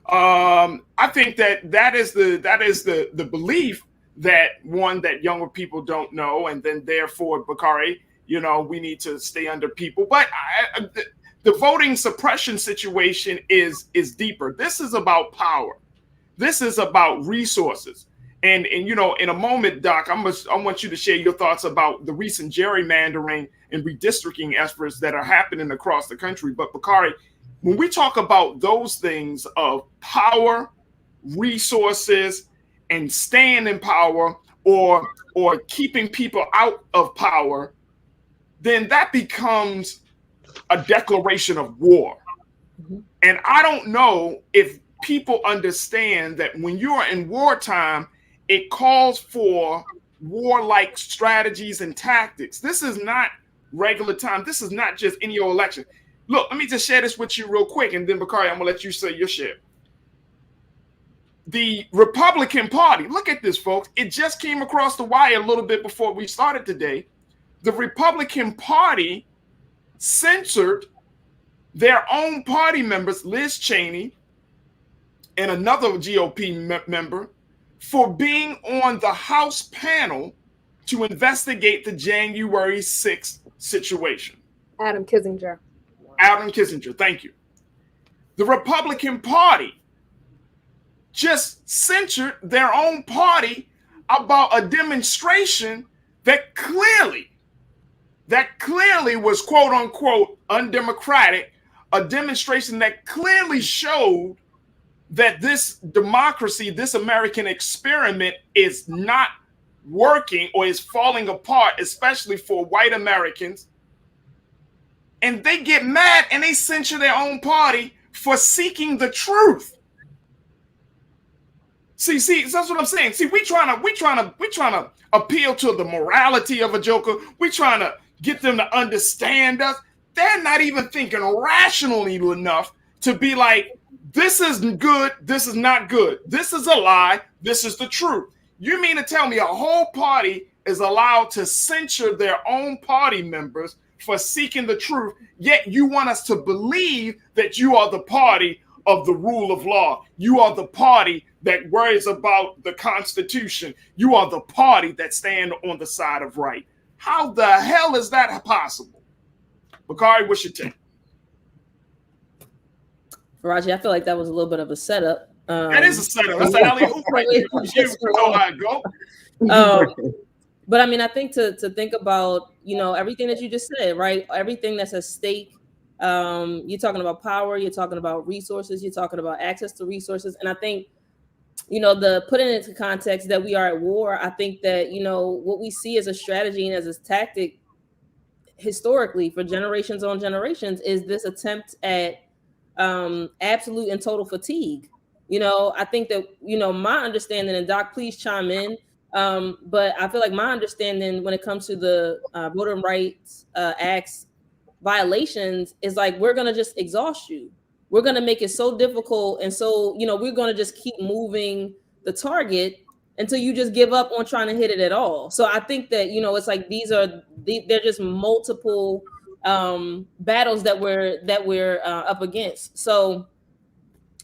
I think that is the belief that younger people don't know, and then therefore, Bakari, you know, we need to stay under people. But the voting suppression situation is deeper. This is about power. This is about resources. And you know, in a moment, Doc, I want you to share your thoughts about the recent gerrymandering and redistricting efforts that are happening across the country. But Bakari, when we talk about those things of power, resources, and staying in power, or keeping people out of power, then that becomes a declaration of war. Mm-hmm. And I don't know if people understand that when you are in wartime, it calls for warlike strategies and tactics. This is not regular time. This is not just any old election. Look, let me just share this with you real quick, and then, Bakari, I'm going to let you say your share. The Republican Party, look at this, folks. It just came across the wire a little bit before we started today. the Republican Party censored their own party members, Liz Cheney and another GOP member, for being on the House panel to investigate the January 6th situation. Adam Kinzinger. Adam Kinzinger, thank you. The Republican Party just censored their own party about a demonstration that clearly was quote unquote undemocratic, a demonstration that clearly showed that this democracy, this American experiment is not working or is falling apart, especially for white Americans. And they get mad and they censure their own party for seeking the truth. See, that's what I'm saying. See, we trying to appeal to the morality of a joker. We trying to get them to understand us. They're not even thinking rationally enough to be like, this is good, this is not good. This is a lie, this is the truth. You mean to tell me a whole party is allowed to censor their own party members for seeking the truth, yet you want us to believe that you are the party of the rule of law. You are the party that worries about the Constitution. You are the party that stand on the side of right. How the hell is that possible? Bakari, what's your take? Farajii, I feel like that was a little bit of a setup. That is a setup. That's an alley-oop right there. You know how it go. But I mean, I think to think about, everything that you just said, right? Everything that's at stake. You're talking about power, you're talking about resources, you're talking about access to resources. And I think, the putting it into context that we are at war, I think that, what we see as a strategy and as a tactic historically for generations on generations is this attempt at absolute and total fatigue. I think that, my understanding, and Doc, please chime in. But I feel like my understanding when it comes to the Voting Rights Act's violations is like, we're going to just exhaust you. We're going to make it so difficult. And so, we're going to just keep moving the target until you just give up on trying to hit it at all. So I think that, it's like, they're just multiple battles that we're up against. So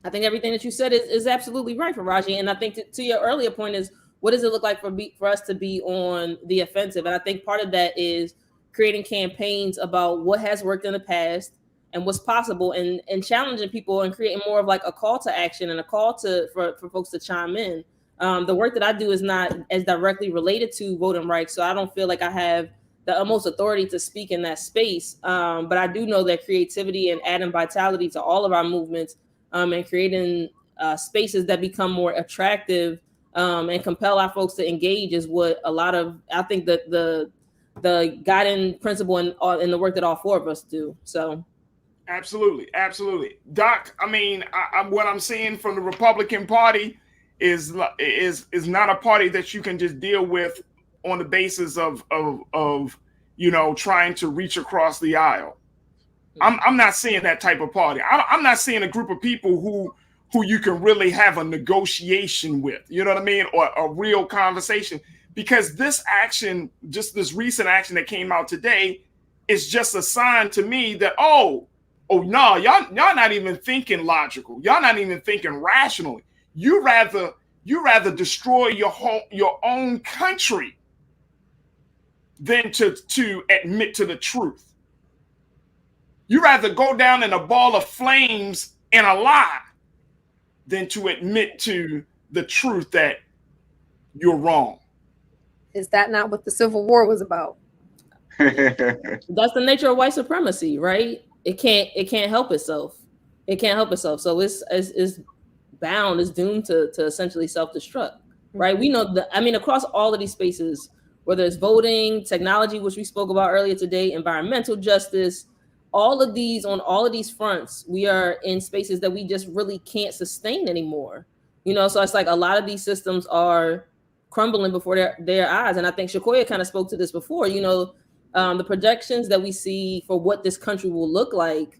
I think everything that you said is absolutely right, Farajii. And I think to your earlier point is, what does it look like for us to be on the offensive? And I think part of that is creating campaigns about what has worked in the past and what's possible, and challenging people and creating more of like a call to action and a call for folks to chime in. The work that I do is not as directly related to voting rights, so I don't feel like I have the utmost authority to speak in that space. But I do know that creativity and adding vitality to all of our movements and creating spaces that become more attractive and compel our folks to engage is what a lot of, I think that the guiding principle in the work that all four of us do. So absolutely Doc, I mean, what I'm seeing from the Republican Party is not a party that you can just deal with on the basis of trying to reach across the aisle. I'm not seeing that type of party. I'm not seeing a group of people who you can really have a negotiation with, you know what I mean, or a real conversation. Because this action, just this recent action that came out today, is just a sign to me that, oh no, y'all not even thinking logical. Y'all not even thinking rationally. You rather destroy your own country than to admit to the truth. You rather go down in a ball of flames and a lie than to admit to the truth that you're wrong. Is that not what the Civil War was about? That's the nature of white supremacy, right? It can't help itself. It can't help itself. So it's bound, it's doomed to essentially self-destruct, right? We know that, I mean, across all of these spaces, whether it's voting, technology, which we spoke about earlier today, environmental justice, on all of these fronts, we are in spaces that we just really can't sustain anymore. So it's like a lot of these systems are crumbling before their eyes. And I think Shakoya kind of spoke to this before, the projections that we see for what this country will look like,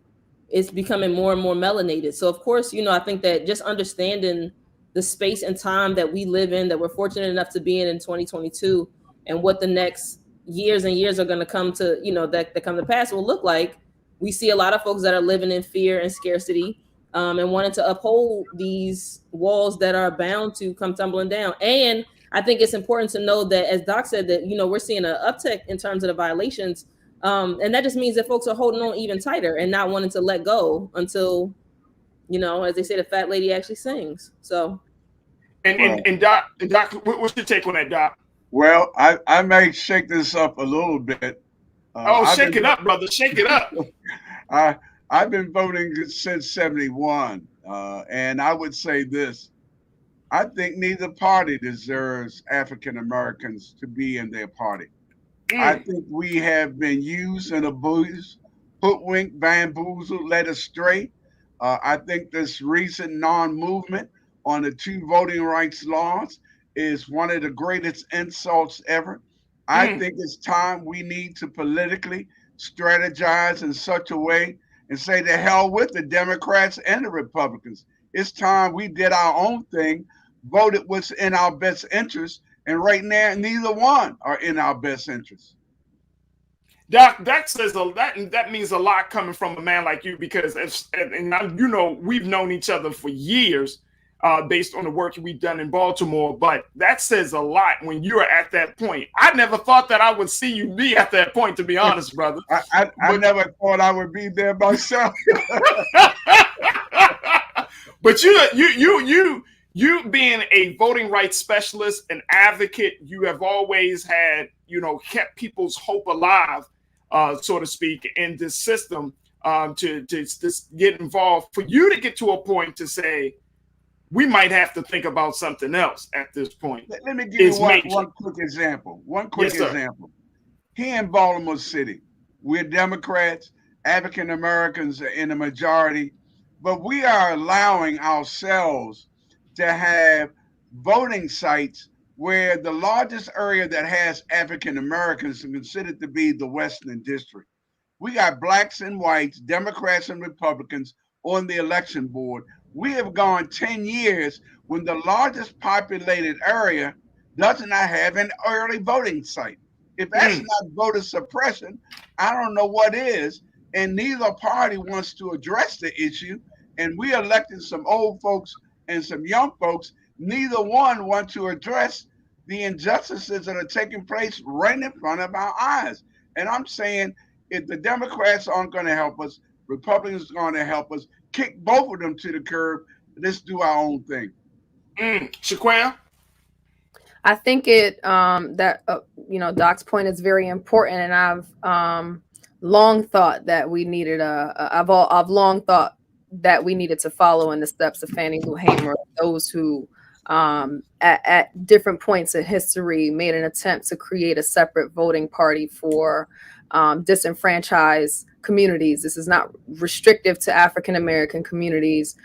it's becoming more and more melanated. So of course, I think that just understanding the space and time that we live in, that we're fortunate enough to be in 2022, and what the next years and years are going to come to, that come to pass will look like. We see a lot of folks that are living in fear and scarcity, and wanting to uphold these walls that are bound to come tumbling down. And I think it's important to know that, as Doc said, that, we're seeing an uptick in terms of the violations. And that just means that folks are holding on even tighter and not wanting to let go until, as they say, the fat lady actually sings. So. And Doc, what's your take on that, Doc? Well, I may shake this up a little bit. Shake it up, brother. Shake it up. I've been voting since 71. And I would say this. I think neither party deserves African Americans to be in their party. I think we have been used and abused, hoodwinked, bamboozled, led astray. I think this recent non-movement on the 2 voting rights laws is one of the greatest insults ever. I think it's time we need to politically strategize in such a way and say to hell with the Democrats and the Republicans. It's time we did our own thing, voted what's in our best interest, and right now neither one are in our best interest. Doc, that means a lot coming from a man like you, because we've known each other for years, based on the work we've done in Baltimore. But that says a lot when you're at that point. I never thought that I would see you be at that point, to be honest, brother. I never thought I would be there myself. But you being a voting rights specialist, an advocate, you have always had, kept people's hope alive, so to speak, in this system, to get involved. For you to get to a point to say, we might have to think about something else at this point. Let me give you one quick example. Here in Baltimore City, we're Democrats, African Americans are in the majority, but we are allowing ourselves to have voting sites where the largest area that has African Americans is considered to be the Western District. We got blacks and whites, Democrats and Republicans on the election board. We have gone 10 years when the largest populated area does not have an early voting site. If that's not voter suppression, I don't know what is. And neither party wants to address the issue. And we elected some old folks and some young folks. Neither one want to address the injustices that are taking place right in front of our eyes. And I'm saying, if the Democrats aren't going to help us, Republicans are going to help us, kick both of them to the curb. Let's do our own thing. Shaquaya? I think Doc's point is very important, and I've long thought that we needed I've long thought that we needed to follow in the steps of Fannie Lou Hamer, those who at different points in history made an attempt to create a separate voting party for disenfranchised communities. This is not restrictive to African American communities.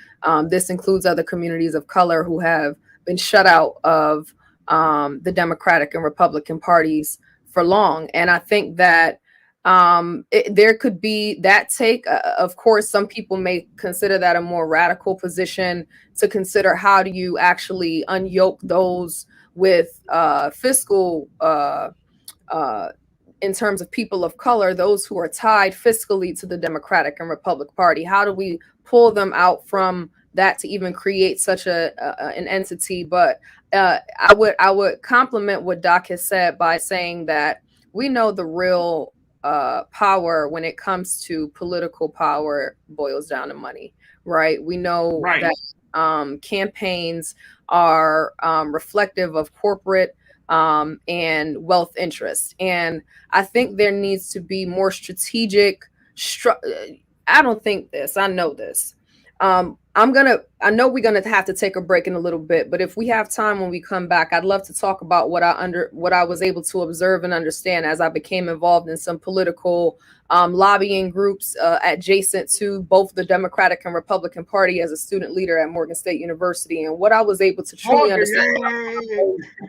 This includes other communities of color who have been shut out of the Democratic and Republican parties for long. And I think that there could be that take. Of course, some people may consider that a more radical position to consider. How do you actually unyoke those with fiscal in terms of people of color, those who are tied fiscally to the Democratic and Republican Party? How do we pull them out from that to even create such an entity? But I would compliment what Doc has said by saying that we know the real power when it comes to political power boils down to money, right? We know that campaigns are reflective of corporate and wealth interests. And I think there needs to be more strategic. I don't think this. I know this. I know we're gonna have to take a break in a little bit, but if we have time when we come back, I'd love to talk about what I was able to observe and understand as I became involved in some political lobbying groups adjacent to both the Democratic and Republican Party as a student leader at Morgan State University, and what I was able to truly understand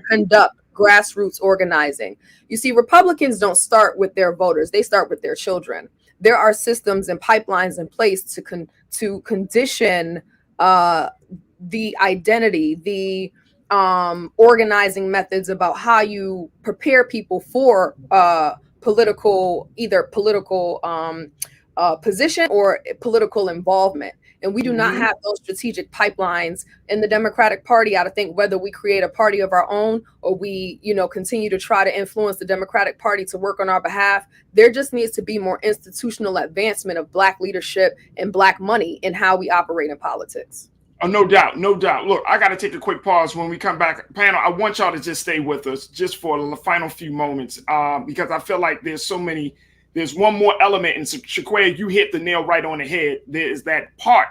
conduct grassroots organizing. You see, Republicans don't start with their voters; they start with their children. There are systems and pipelines in place to condition the identity, the organizing methods about how you prepare people for political position or political involvement. And we do not have those strategic pipelines in the Democratic Party. I think whether we create a party of our own or we, continue to try to influence the Democratic Party to work on our behalf, there just needs to be more institutional advancement of Black leadership and Black money in how we operate in politics. Oh, no doubt, no doubt. Look, I got to take a quick pause when we come back. Panel, I want y'all to just stay with us just for the final few moments because I feel like there's one more element, and Shaquaya, you hit the nail right on the head. There's that part,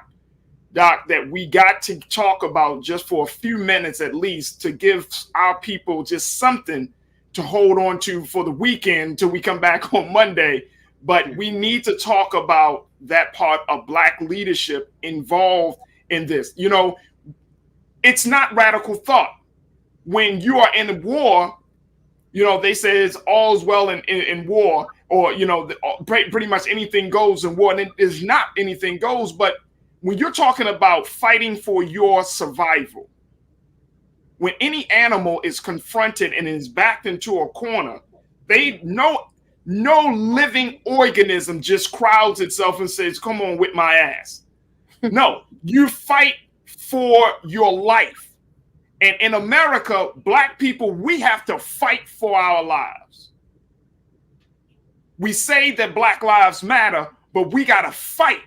Doc, that we got to talk about just for a few minutes at least to give our people just something to hold on to for the weekend till we come back on Monday. But we need to talk about that part of Black leadership involved in this. It's not radical thought. When you are in a war, they say it's all's well in war, or, pretty much anything goes in war, and it is not anything goes. But when you're talking about fighting for your survival, when any animal is confronted and is backed into a corner, no living organism just crowds itself and says, come on with my ass. No, you fight for your life. And in America, Black people, we have to fight for our lives. We say that Black lives matter, but we got to fight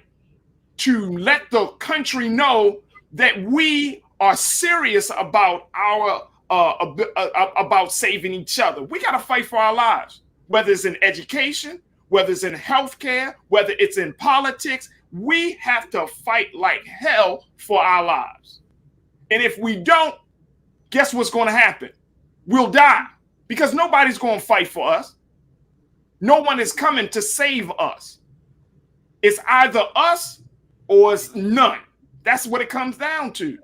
to let the country know that we are serious about our about saving each other. We got to fight for our lives, whether it's in education, whether it's in healthcare, whether it's in politics. We have to fight like hell for our lives. And if we don't, guess what's going to happen? We'll die, because nobody's going to fight for us. No one is coming to save us. It's either us or it's none. That's what it comes down to.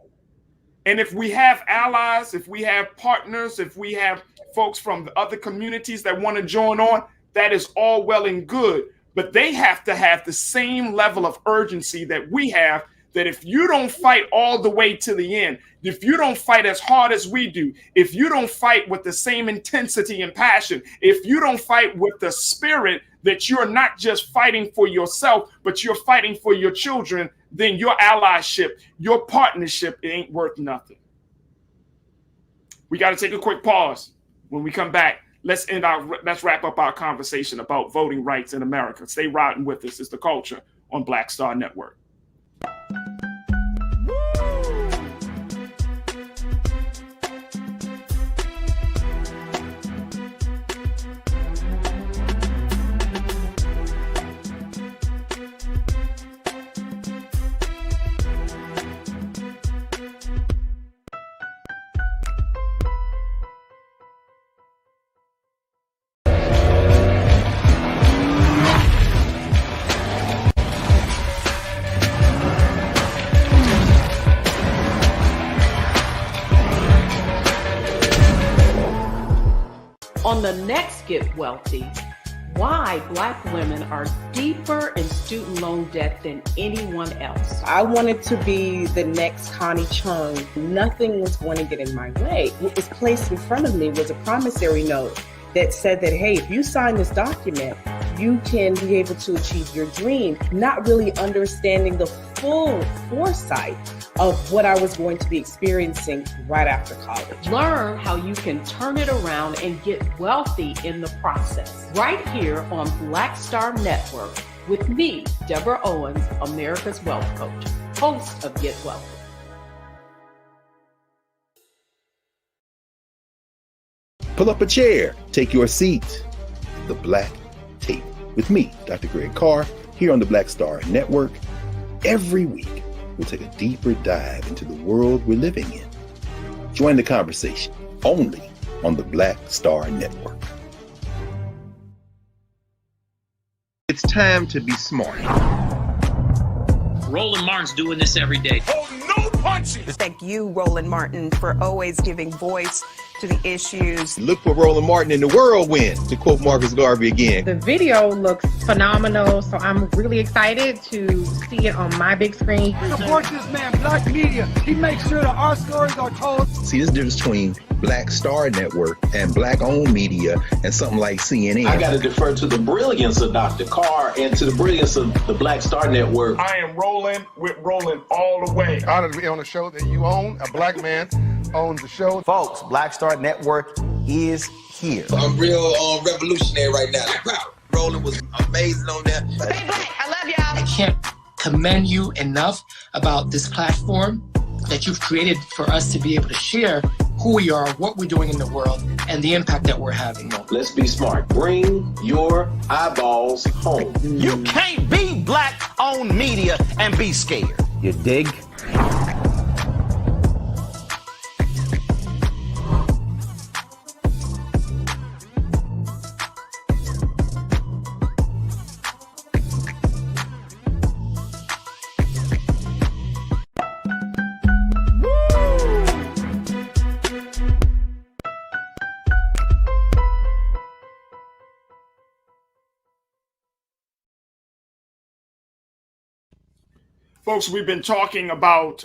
And if we have allies, if we have partners, if we have folks from the other communities that want to join on, that is all well and good. But they have to have the same level of urgency that we have, that if you don't fight all the way to the end, if you don't fight as hard as we do, if you don't fight with the same intensity and passion, if you don't fight with the spirit that you're not just fighting for yourself, but you're fighting for your children, then your allyship, your partnership, it ain't worth nothing. We got to take a quick pause. When we come back, let's wrap up our conversation about voting rights in America. Stay riding with us. It's The Culture on Black Star Network. On the next Get Wealthy, why Black women are deeper in student loan debt than anyone else. I wanted to be the next Connie Chung. Nothing was going to get in my way. What was placed in front of me was a promissory note that said that, hey, if you sign this document, you can be able to achieve your dream, not really understanding the full foresight of what I was going to be experiencing right after college. Learn how you can turn it around and get wealthy in the process. Right here on Black Star Network with me, Deborah Owens, America's Wealth Coach, host of Get Wealthy. Pull up a chair, take your seat. The Black Tape with me, Dr. Greg Carr, here on the Black Star Network. Every week, we'll take a deeper dive into the world we're living in. Join the conversation only on the Black Star Network. It's time to be smart. Roland Martin's doing this every day. Oh, no punches! Thank you, Roland Martin, for always giving voice to the issues. Look for Roland Martin in the whirlwind, to quote Marcus Garvey again. The video looks phenomenal, so I'm really excited to see it on my big screen. Support this man, Black Media. He makes sure that our stories are told. See, there's a difference between Black Star Network and Black-owned media and something like CNN. I got to defer to the brilliance of Dr. Carr and to the brilliance of the Black Star Network. I am rolling with Roland all the way. Honored to be on a show that you own. A black man owns the show. Folks, Black Star Network is here. I'm real revolutionary right now. Roland was amazing on that. Stay black. I love y'all. I can't commend you enough about this platform that you've created for us to be able to share who we are, what we're doing in the world, and the impact that we're having. Let's be smart. Bring your eyeballs home. You can't be Black-owned media and be scared. You dig? Folks, we've been talking about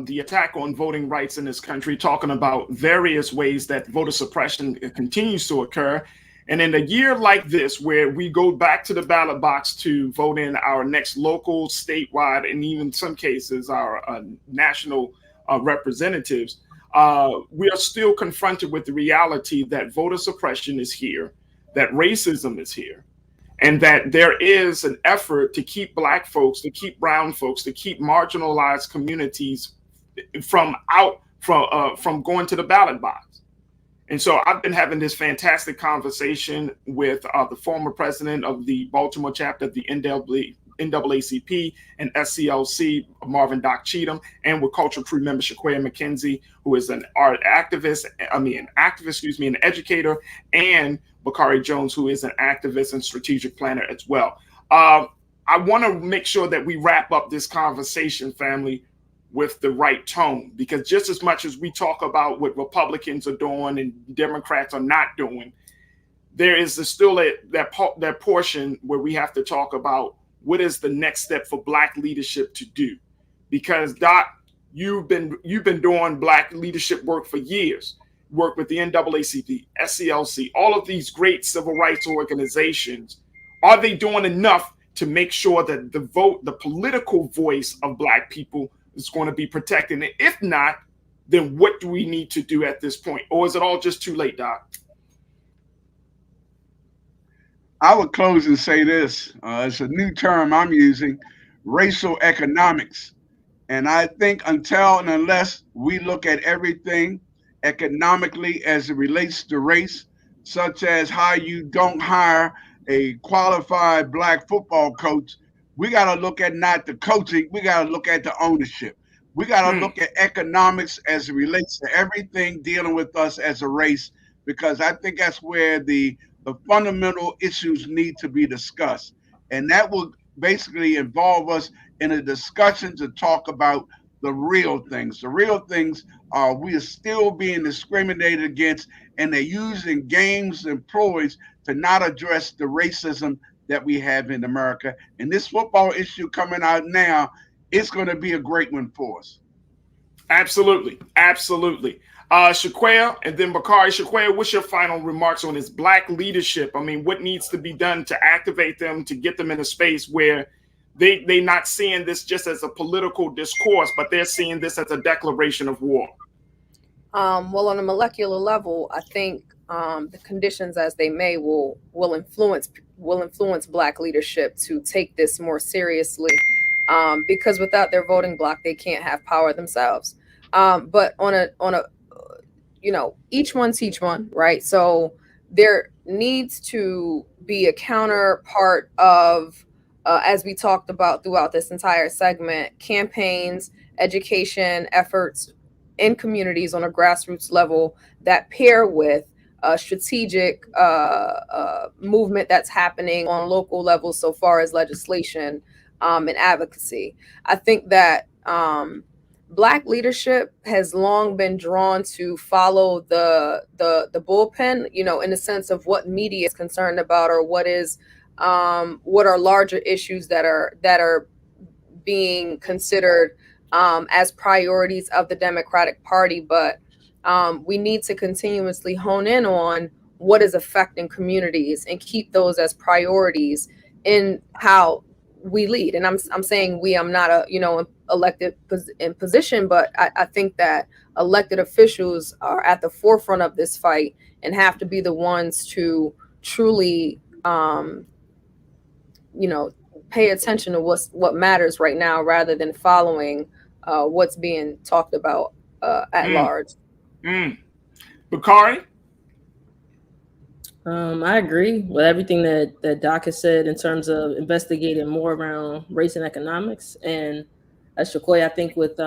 the attack on voting rights in this country, talking about various ways that voter suppression continues to occur. And in a year like this, where we go back to the ballot box to vote in our next local, statewide, and even in some cases our national representatives, we are still confronted with the reality that voter suppression is here, that racism is here, and that there is an effort to keep Black folks, to keep brown folks, to keep marginalized communities from going to the ballot box. And so I've been having this fantastic conversation with the former president of the Baltimore chapter of the NAACP and SCLC, Marvin Doc Cheatham, and with Culture Crew member Shaquaya McKenzie, who is an educator, and Bakari Jones, who is an activist and strategic planner as well. I want to make sure that we wrap up this conversation, family, with the right tone, because just as much as we talk about what Republicans are doing and Democrats are not doing, there is still that portion where we have to talk about what is the next step for Black leadership to do. Because Doc, you've been doing Black leadership work for years. Work with the NAACP, SCLC, all of these great civil rights organizations. Are they doing enough to make sure that the political voice of Black people is going to be protected? And if not, then what do we need to do at this point? Or is it all just too late, Doc? I would close and say this. It's a new term I'm using, racial economics. And I think until and unless we look at everything economically as it relates to race, such as how you don't hire a qualified Black football coach, we got to look at not the coaching, we got to look at the ownership. We got to look at economics as it relates to everything dealing with us as a race, because I think that's where the fundamental issues need to be discussed. And that will basically involve us in a discussion to talk about the real things. The real things are we are still being discriminated against, and they're using games and ploys to not address the racism that we have in America. And this football issue coming out now, it's going to be a great one for us. Absolutely. Absolutely. Shaquaya and then Bakari. Shaquaya, what's your final remarks on this Black leadership? I mean, what needs to be done to activate them, to get them in a space where they're not seeing this just as a political discourse, but they're seeing this as a declaration of war? Well, on a molecular level, I think the conditions as they may will influence Black leadership to take this more seriously, because without their voting bloc, they can't have power themselves. But on a each one teach one, right? So there needs to be a counterpart of, as we talked about throughout this entire segment, campaigns, education efforts in communities on a grassroots level that pair with a strategic movement that's happening on local levels so far as legislation and advocacy. I think that Black leadership has long been drawn to follow the bullpen, you know, in the sense of what media is concerned about, or what are larger issues that are being considered as priorities of the Democratic Party. But we need to continuously hone in on what is affecting communities and keep those as priorities in how we lead. And I'm saying we, I'm not a, you know, elected in position, but I think that elected officials are at the forefront of this fight and have to be the ones to truly, you know, pay attention to what matters right now, rather than following what's being talked about at large. Bakari? I agree with everything that Doc has said in terms of investigating more around race and economics, and Shakoy, I think with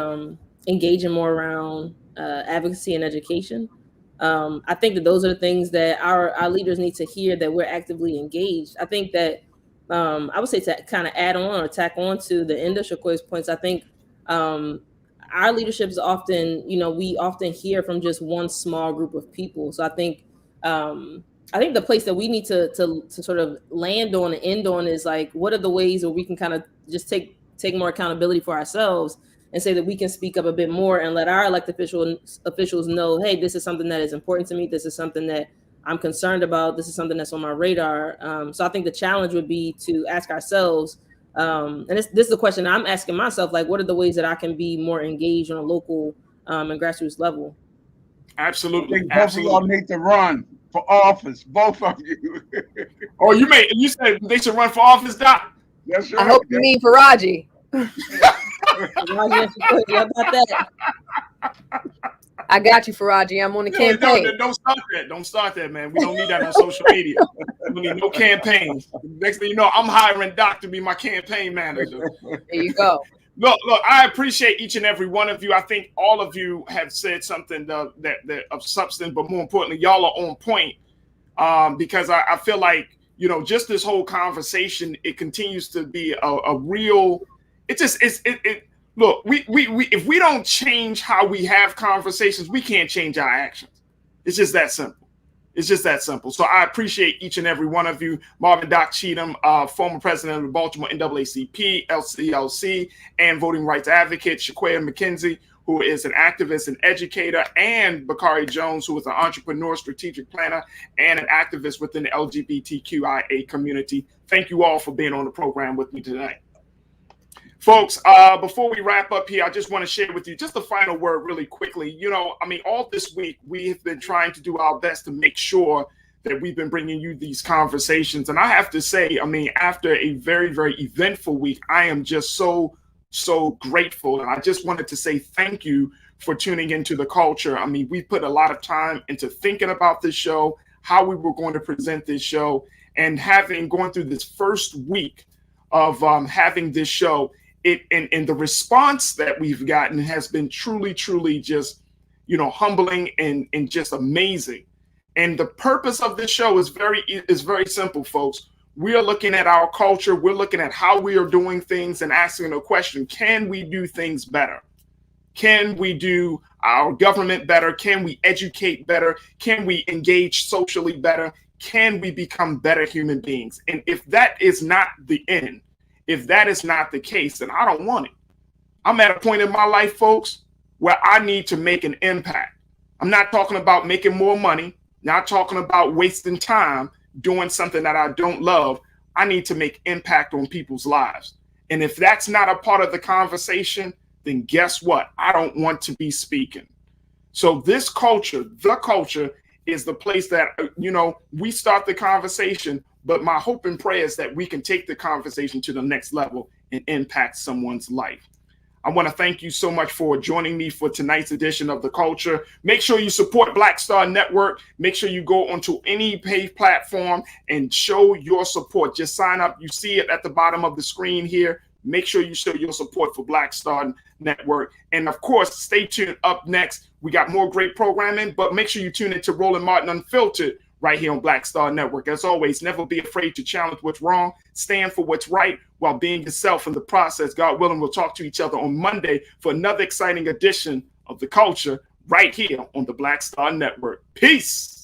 engaging more around advocacy and education. I think that those are the things that our leaders need to hear, that we're actively engaged. I think that I would say, to kind of add on or tack on to the end of Shakoy's points, I think our leadership is often, you know, we often hear from just one small group of people. So I think the place that we need to sort of land on and end on is like, what are the ways where we can kind of just take more accountability for ourselves and say that we can speak up a bit more and let our elected officials know, hey, this is something that is important to me. This is something that I'm concerned about. This is something that's on my radar. So I think the challenge would be to ask ourselves, and this is the question I'm asking myself, like, what are the ways that I can be more engaged on a local and grassroots level? Absolutely. Both of y'all need to run for office, both of you. Oh, you said they should run for office, Doc? That's right. I hope you mean Farajii. I got you, Farajii. I'm on the campaign. Don't start that. Don't start that, man. We don't need that on social media. We need no campaigns. Next thing you know, I'm hiring Doc to be my campaign manager. There you go. Look, I appreciate each and every one of you. I think all of you have said something that of substance, but more importantly, y'all are on point, because I feel like, you know, just this whole conversation, it continues to be a real. Look, we if we don't change how we have conversations, we can't change our actions. It's just that simple. It's just that simple. So I appreciate each and every one of you. Marvin Doc Cheatham, former president of the Baltimore NAACP, LCLC, and voting rights advocate. Shaquaya McKenzie, who is an activist and educator, and Bakari Jones, who is an entrepreneur, strategic planner, and an activist within the LGBTQIA community. Thank you all for being on the program with me tonight. Folks, before we wrap up here, I just want to share with you just a final word really quickly. You know, I mean, all this week, we have been trying to do our best to make sure that we've been bringing you these conversations. And I have to say, I mean, after a very, very eventful week, I am just so grateful. And I just wanted to say thank you for tuning into The Culture. I mean, we put a lot of time into thinking about this show, how we were going to present this show, and going through this first week of having this show. And the response that we've gotten has been truly just, you know, humbling and just amazing. And the purpose of this show is very simple, folks. We are looking at our culture. We're looking at how we are doing things and asking a question: can we do things better? Can we do our government better? Can we educate better? Can we engage socially better? Can we become better human beings? And if that is not the end, if that is not the case, then I don't want it. I'm at a point in my life, folks, where I need to make an impact. I'm not talking about making more money, not talking about wasting time doing something that I don't love. I need to make impact on people's lives. And if that's not a part of the conversation, then guess what? I don't want to be speaking. So this culture, The Culture, is the place that, you know, we start the conversation. But my hope and prayer is that we can take the conversation to the next level and impact someone's life. I want to thank you so much for joining me for tonight's edition of The Culture. Make sure you support Black Star Network. Make sure you go onto any paid platform and show your support. Just sign up. You see it at the bottom of the screen here. Make sure you show your support for Black Star Network. And of course, stay tuned. Up next, we got more great programming, but make sure you tune into Roland Martin Unfiltered right here on Black Star Network. As always, never be afraid to challenge what's wrong, stand for what's right while being yourself in the process. God willing, we'll talk to each other on Monday for another exciting edition of The Culture right here on the Black Star Network. Peace.